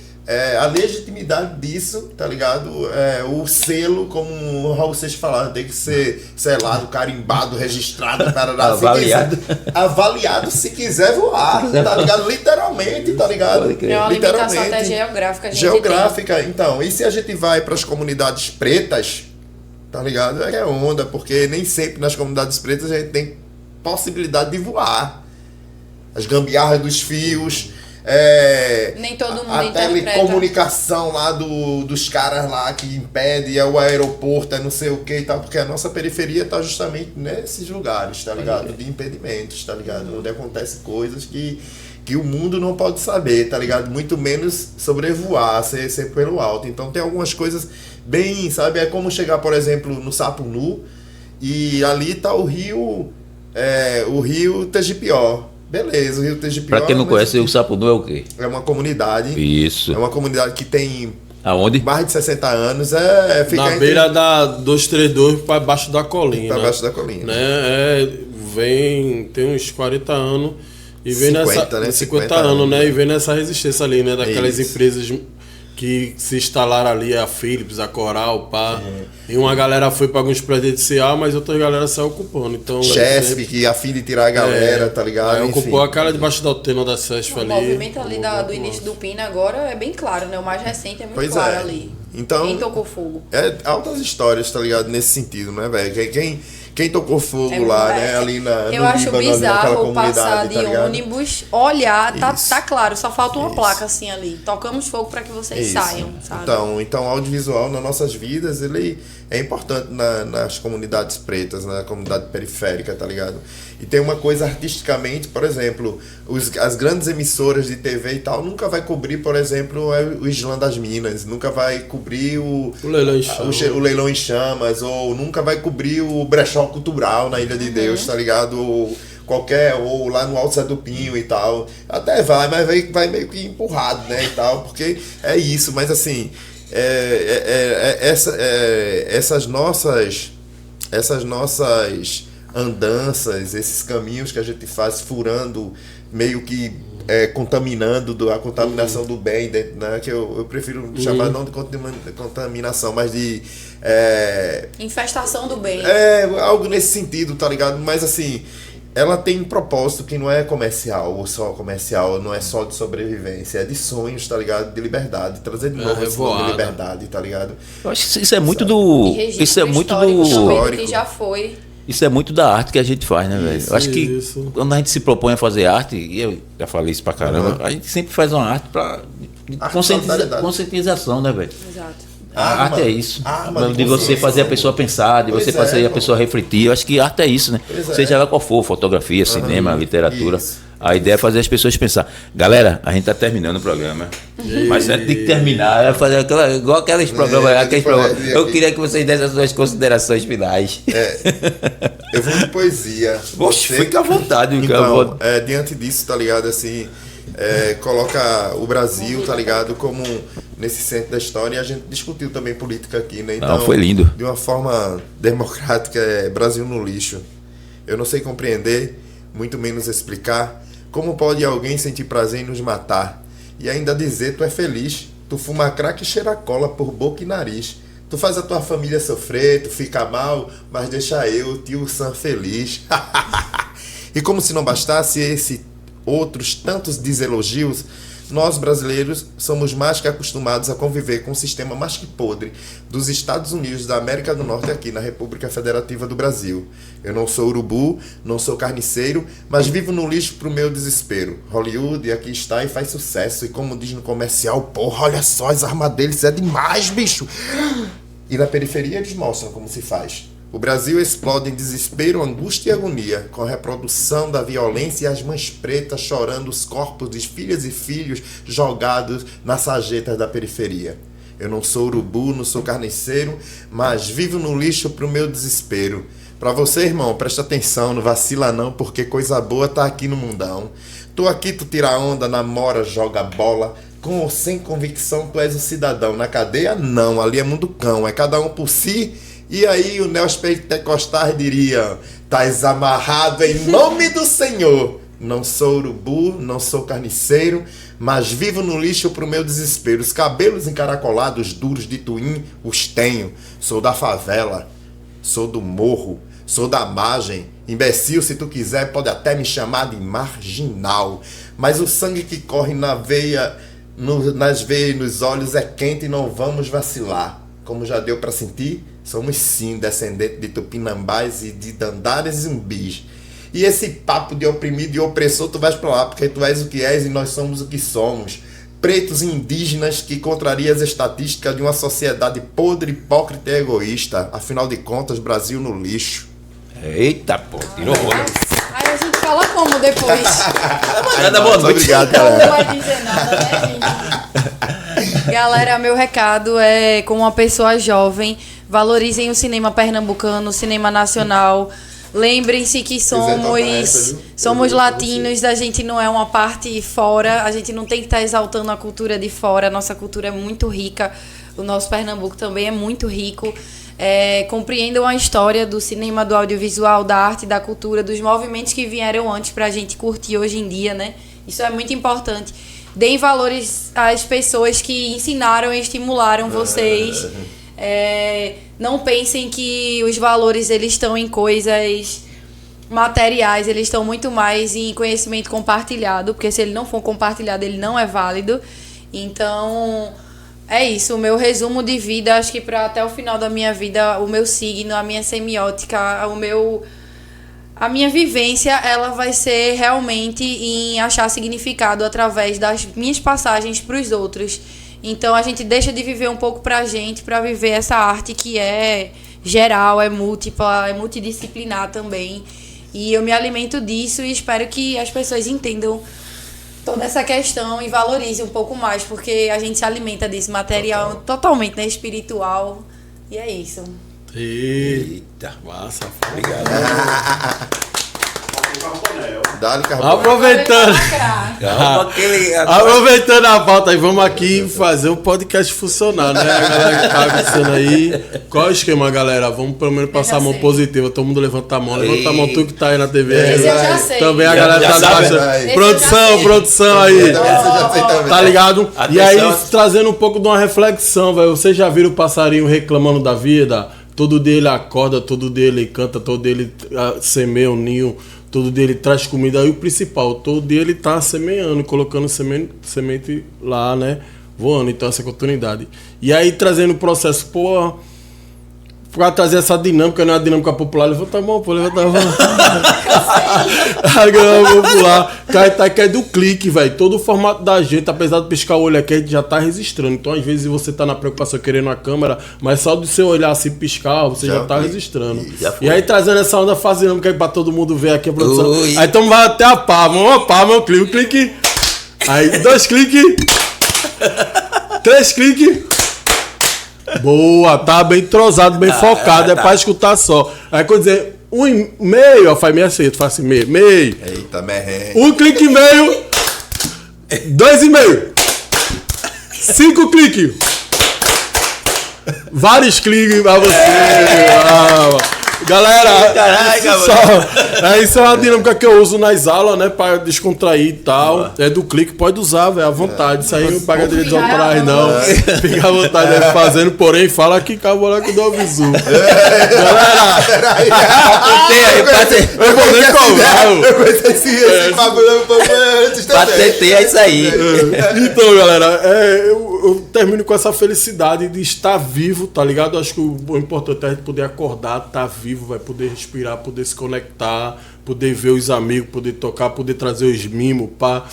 a legitimidade disso, tá ligado? O selo, como o Raul Seixas falava, tem que ser selado, carimbado, registrado, avaliado. Avaliado se quiser voar, tá ligado? Literalmente, tá ligado? É uma limitação até geográfica. Geográfica, então. E se a gente vai para as comunidades pretas, tá ligado? É onda, porque nem sempre nas comunidades pretas a gente tem possibilidade de voar. As gambiarras dos fios, nem todo mundo a interpreta. telecomunicação lá dos caras lá que impede, o aeroporto, não sei o que e tal, porque a nossa periferia tá justamente nesses lugares, tá ligado? De impedimentos, tá ligado? Onde acontecem coisas que o mundo não pode saber, tá ligado? Muito menos sobrevoar, ser pelo alto. Então tem algumas coisas bem, sabe? É como chegar, por exemplo, no Sapo Nu e ali tá o rio Tegipió. Beleza, o rio Tegipió. Pra quem não conhece, o Sapo Nu é o quê? É uma comunidade. Isso. É uma comunidade que tem Aonde? mais de 60 anos. Fica na beira da 232 para baixo da colina. Para baixo da colina. Né? Tem uns 40 anos. E vem 50, né? 50 anos, né? E vem nessa resistência ali, né? Daquelas empresas que se instalaram ali, a Philips, a Coral, pá. E uma galera foi para alguns presidencial, mas outra galera saiu ocupando. Então, Chesp, que a fim de tirar a galera, tá ligado? Aí ocupou a cara debaixo da antena da CESF ali. O movimento ali do início do Pina agora é bem claro, né? O mais recente é muito claro ali. Então, quem tocou fogo? Altas histórias, tá ligado? Nesse sentido, né, velho? Quem tocou fogo lá, né? Ali no eu acho Líbano, bizarro passar de tá ônibus, olhar, tá claro, só falta uma placa assim ali. Tocamos fogo para que vocês saiam, sabe? Então, o audiovisual nas nossas vidas, ele é importante nas comunidades pretas, na comunidade periférica, tá ligado? E tem uma coisa artisticamente, por exemplo, as grandes emissoras de TV e tal nunca vai cobrir, por exemplo, o Islã das Minas, nunca vai cobrir o Leilão em Chamas, ou nunca vai cobrir o Brechó Cultural na Ilha de Deus, tá ligado? Ou lá no Alto Zé do Pinho e tal. Até vai, mas vai meio que empurrado, né, e tal, porque é isso, mas assim, essas nossas andanças, esses caminhos que a gente faz furando, meio que contaminando a contaminação do bem, né? Que eu prefiro chamar não de contaminação, mas de infestação do bem. Algo nesse sentido, tá ligado? Mas assim, ela tem um propósito que não é comercial, ou só comercial, não é só de sobrevivência, é de sonhos, tá ligado? De liberdade, trazer de novo esse nome de liberdade, tá ligado? Eu acho que isso é muito do... Isso é muito do... Histórico que já foi. Isso é muito da arte que a gente faz, né, velho? Eu acho que quando a gente se propõe a fazer arte, e eu já falei isso pra caramba, a gente sempre faz uma arte pra conscientização, né, velho? Exato. A arte é isso. De você fazer a pessoa pensar, de você fazer a pessoa refletir. Eu acho que arte é isso, né? Seja lá qual for, fotografia, cinema, literatura. Isso. A ideia é fazer as pessoas pensar. Galera, a gente tá terminando o programa. Mas antes de terminar, é fazer igual aqueles programas. Eu queria que vocês dessem as suas considerações finais. Eu vou de poesia. Fica à vontade. Então, diante disso, tá ligado? Assim, coloca o Brasil, tá ligado? Como nesse centro da história. E a gente discutiu também política aqui, né? Então, foi lindo. De uma forma democrática, Brasil no lixo. Eu não sei compreender, muito menos explicar. Como pode alguém sentir prazer em nos matar? E ainda dizer, tu é feliz. Tu fuma crack e cheira cola por boca e nariz. Tu faz a tua família sofrer, tu fica mal, mas deixa eu, tio Sam, feliz. E como se não bastasse outros tantos deselogios, nós brasileiros somos mais que acostumados a conviver com um sistema mais que podre dos Estados Unidos da América do Norte aqui na República Federativa do Brasil. Eu não sou urubu, não sou carniceiro, mas vivo no lixo pro meu desespero. Hollywood aqui está e faz sucesso. E como diz no comercial, porra, olha só, as armas deles é demais, bicho. E na periferia eles mostram como se faz. O Brasil explode em desespero, angústia e agonia, com a reprodução da violência e as mães pretas chorando os corpos de filhas e filhos jogados nas sarjetas da periferia. Eu não sou urubu, não sou carniceiro, mas vivo no lixo pro meu desespero. Pra você, irmão, presta atenção, não vacila não, porque coisa boa tá aqui no mundão. Tô aqui, tu tira onda, namora, joga bola. Com ou sem convicção, tu és um cidadão. Na cadeia, não, ali é mundo cão, é cada um por si E aí o neopentecostais diria: "Tais amarrado em nome do Senhor. Não sou urubu, não sou carniceiro, mas vivo no lixo pro meu desespero. Os cabelos encaracolados, duros de tuim, os tenho. Sou da favela, sou do morro, sou da margem. Imbecil, se tu quiser, pode até me chamar de marginal. Mas o sangue que corre na veia, nas veias e nos olhos é quente e não vamos vacilar. Como já deu pra sentir, somos sim descendentes de tupinambás e de dandares e zumbis. E esse papo de oprimido e opressor, tu vais pra lá, porque tu és o que és e nós somos o que somos. Pretos e indígenas que contraria as estatísticas de uma sociedade podre, hipócrita e egoísta. Afinal de contas, Brasil no lixo." Eita, pô, tirou onda. Aí a gente fala como depois? Nada, boa noite. Obrigado, Então não galera. vai dizer nada, né, gente? Galera, meu recado é, como uma pessoa jovem, valorizem o cinema pernambucano, o cinema nacional. Lembrem-se que somos latinos, a gente não é uma parte fora, a gente não tem que estar exaltando a cultura de fora, a nossa cultura é muito rica, o nosso Pernambuco também é muito rico. Compreendam a história do cinema, do audiovisual, da arte, da cultura, dos movimentos que vieram antes pra gente curtir hoje em dia, né? Isso é muito importante. Deem valores às pessoas que ensinaram e estimularam vocês. Não pensem que os valores eles estão em coisas materiais, eles estão muito mais em conhecimento compartilhado, porque se ele não for compartilhado, ele não é válido. Então, é isso, o meu resumo de vida, acho que para até o final da minha vida, o meu signo, a minha semiótica, a minha vivência, ela vai ser realmente em achar significado através das minhas passagens para os outros. Então a gente deixa de viver um pouco pra gente, pra viver essa arte que é geral, é múltipla, é multidisciplinar também. E eu me alimento disso e espero que as pessoas entendam toda essa questão e valorizem um pouco mais, porque a gente se alimenta desse material totalmente, né, espiritual. E é isso. Eita, massa. Obrigado. Dá-lhe carbono. Aproveitando a pauta aí, vamos aqui fazer o podcast funcionar, né? A galera que tá pensando aí. Qual é o esquema, galera? Vamos pelo menos passar a mão positiva. Todo mundo levanta a mão. Levanta a mão, tu que tá aí na TV. Esse eu já sei. Também a galera tá sabe. Produção aí. Tá ligado? E aí, Atenção. trazendo um pouco de uma reflexão, velho. Vocês já viram o passarinho reclamando da vida? Todo dia ele acorda, todo dia ele canta, todo dia ele semeia um ninho, todo dia ele traz comida. E o principal, todo dia ele tá semeando, colocando semente lá, né? Voando, então essa oportunidade. E aí trazendo o processo, pô, pra trazer essa dinâmica, não é a dinâmica popular, levanta a mão, pô, levanta a mão. A dinâmica popular, cara, que é do clique, velho. Todo o formato da gente, apesar de piscar o olho aqui, a gente já tá registrando. Então, às vezes, você tá na preocupação querendo a câmera, mas só do seu olhar assim piscar, você já tá registrando. E aí, trazendo essa onda fazendo aí pra todo mundo ver aqui a produção. Oi. Aí, então vai até a palma, uma palma, um clique. Aí, 2 cliques. 3 cliques. Boa, tá bem entrosado, bem focado, é pra escutar só. Aí quando dizer 1,5, eu faço meio assim, tu faz assim, meio. Eita, merré. 1 clique e meio, 2,5. 5 cliques. Vários cliques pra você. Galera, isso é uma dinâmica que eu uso nas aulas, né? Pra descontrair e tal. É do clique, pode usar, velho, à vontade. Isso aí não paga direitos autorais, não. Fica à vontade de fazendo, porém, fala que acabou que dou aviso. Galera, eu vou nem cobrar. Eu conheci esse bagulho um pouco antes também. Patentei, é isso aí. Então, galera, eu termino com essa felicidade de estar vivo, tá ligado? Acho que o importante é a gente poder acordar, estar vivo, vai poder respirar, poder se conectar, poder ver os amigos, poder tocar, poder trazer os mimos, pá.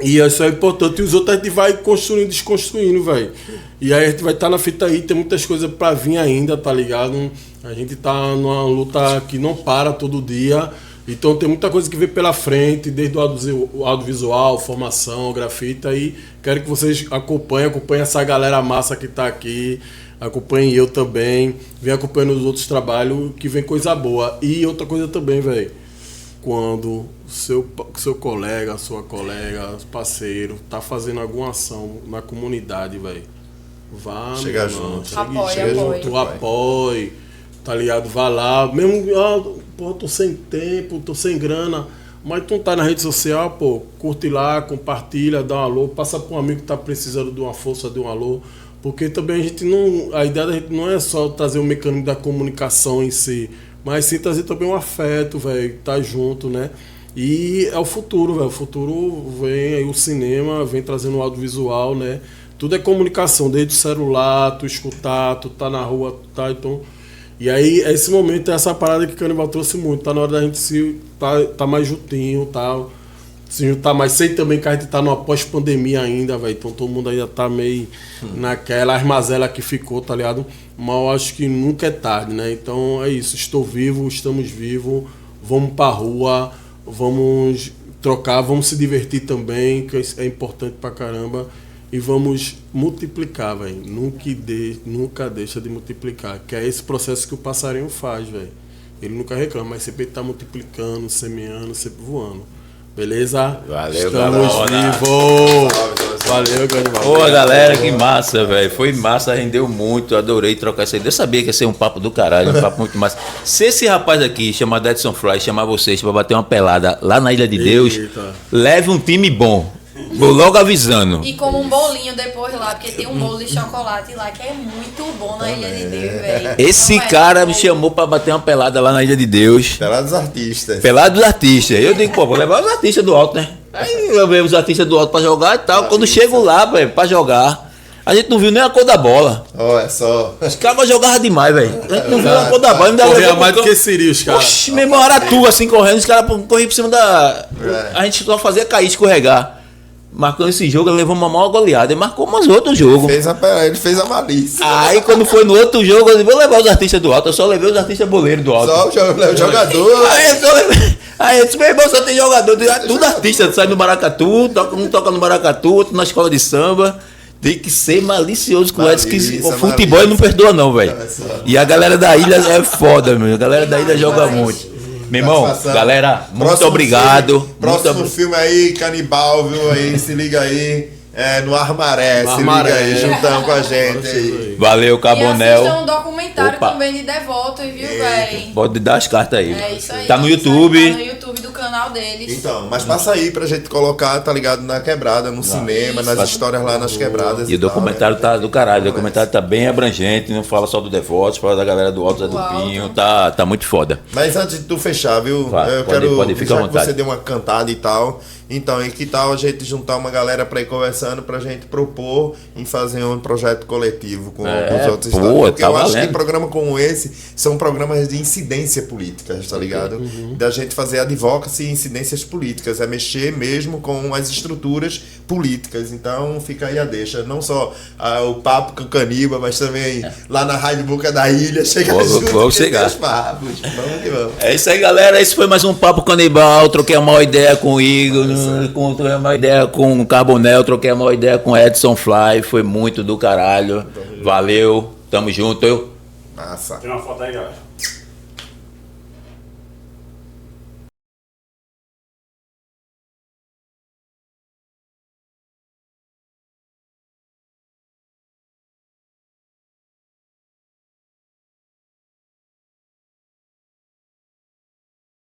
E isso é importante. E os outros a gente vai construindo, desconstruindo, velho. E aí a gente vai estar na fita aí, tem muitas coisas pra vir ainda, tá ligado? A gente tá numa luta que não para todo dia. Então tem muita coisa que vem pela frente, desde o audiovisual, formação, grafite, aí quero que vocês acompanhem essa galera massa que tá aqui, acompanhem eu também, vem acompanhando os outros trabalhos, que vem coisa boa. E outra coisa também, velho, quando seu colega, sua colega, parceiro, tá fazendo alguma ação na comunidade, velho, Vá, Chega meu irmão, junto. Apoie. junto, apoie, tá ligado? Vá lá, mesmo, pô, tô sem tempo, tô sem grana, mas tu não tá na rede social, pô, curte lá, compartilha, dá um alô, passa pra um amigo que tá precisando de uma força, de um alô, porque também a ideia da gente não é só trazer o mecanismo da comunicação em si, mas sim trazer também um afeto, velho, tá junto, né? E é o futuro, velho, o futuro vem aí, o cinema vem trazendo o audiovisual, né? Tudo é comunicação, desde o celular, tu escutar, tu tá na rua, tu tá, então... E aí, esse momento, essa parada que o Canibal trouxe muito, tá na hora da gente tá mais juntinho, tá? Se juntar mais, sei também que a gente tá numa pós-pandemia ainda, velho, então todo mundo ainda tá meio naquela armazela que ficou, tá ligado? Mas eu acho que nunca é tarde, né? Então é isso, estou vivo, estamos vivos, vamos pra rua, vamos trocar, vamos se divertir também, que é importante pra caramba. E vamos multiplicar, velho. Nunca deixa de multiplicar. Que é esse processo que o passarinho faz, velho. Ele nunca reclama, mas sempre está multiplicando, semeando, sempre voando. Beleza? Valeu, estamos galera. vivos! Valeu, Canibal. Pô, galera, que massa, velho. Foi massa, rendeu muito. Adorei trocar essa ideia. Eu sabia que ia ser um papo do caralho, um papo muito massa. Se esse rapaz aqui, chamado Edson Fly, chamar vocês pra bater uma pelada lá na Ilha de Deus, leve um time bom. Vou logo avisando. E como um bolinho depois lá, porque tem um bolo de chocolate lá que é muito bom na Ilha de Deus, velho. Esse cara me chamou pra bater uma pelada lá na Ilha de Deus. Pelada dos artistas. Pelada dos artistas. Eu digo, pô, vou levar os artistas do alto, né? Aí eu levei os artistas do alto pra jogar e tal. Quando chego lá, velho, pra jogar, a gente não viu nem a cor da bola. Olha só. Os caras jogavam demais, velho. A gente não viu a cor da bola. Ainda Corria levou mais pro do que Siri, os caras. Oxi, meu irmão, era tu assim correndo, os caras corriam por cima da. A gente só fazia cair, escorregar. Marcando esse jogo, ele levou uma maior goleada. Ele marcou mais outro jogo. Ele fez a malícia. Aí quando foi no outro jogo, eu disse, vou levar os artistas do alto. Eu só levei os artistas boleiros do alto. Só o jogador. Aí eu disse, meu irmão, só tem jogador. Tudo artista, sai no maracatu, um toca no maracatu, outro na escola de samba. Tem que ser malicioso com eles, que o futebol ele não perdoa não, velho. E a galera da ilha é foda, meu. A galera da ilha joga muito. Meu irmão, galera, muito obrigado. Próximo filme aí, Canibal, viu aí? Se liga aí. No Armaré. Se liga aí, juntando com a gente aí. Valeu, Carbonel. E assistam um documentário também de Devotos, viu, velho? Pode dar as cartas aí. É isso aí. Tá no YouTube. Tá no YouTube do canal deles. Então, mas passa aí pra gente colocar, tá ligado? Na quebrada, no cinema, nas histórias lá nas quebradas. E o documentário tá do caralho. O documentário tá bem abrangente. Não fala só do Devotos, fala da galera do Alto Zé do Pinho. Tá muito foda. Mas antes de tu fechar, viu? Eu quero pode ficar à já que vontade. você deu uma cantada e tal. Então, e que tal a gente juntar uma galera pra ir conversando, pra gente propor em fazer um projeto coletivo com os outros estados? Porque tá eu acho valendo. que programas como esse são programas de incidência política, tá ligado? Da gente fazer advocacy e incidências políticas, é mexer mesmo com as estruturas políticas. Então, fica aí a deixa. Não só o papo com o Caniba, mas também lá na Rádio Boca da Ilha, chega junto. Vamos chegar. Papos. Vamos que vamos. É isso aí, galera. Esse foi mais um Papo Canibal. Troquei uma ideia com o Igor, troquei uma ideia com o Carbonel, troquei uma ideia com o Edson Fly. Foi muito do caralho. Valeu. Tamo junto. Massa. Tem uma foto aí, galera.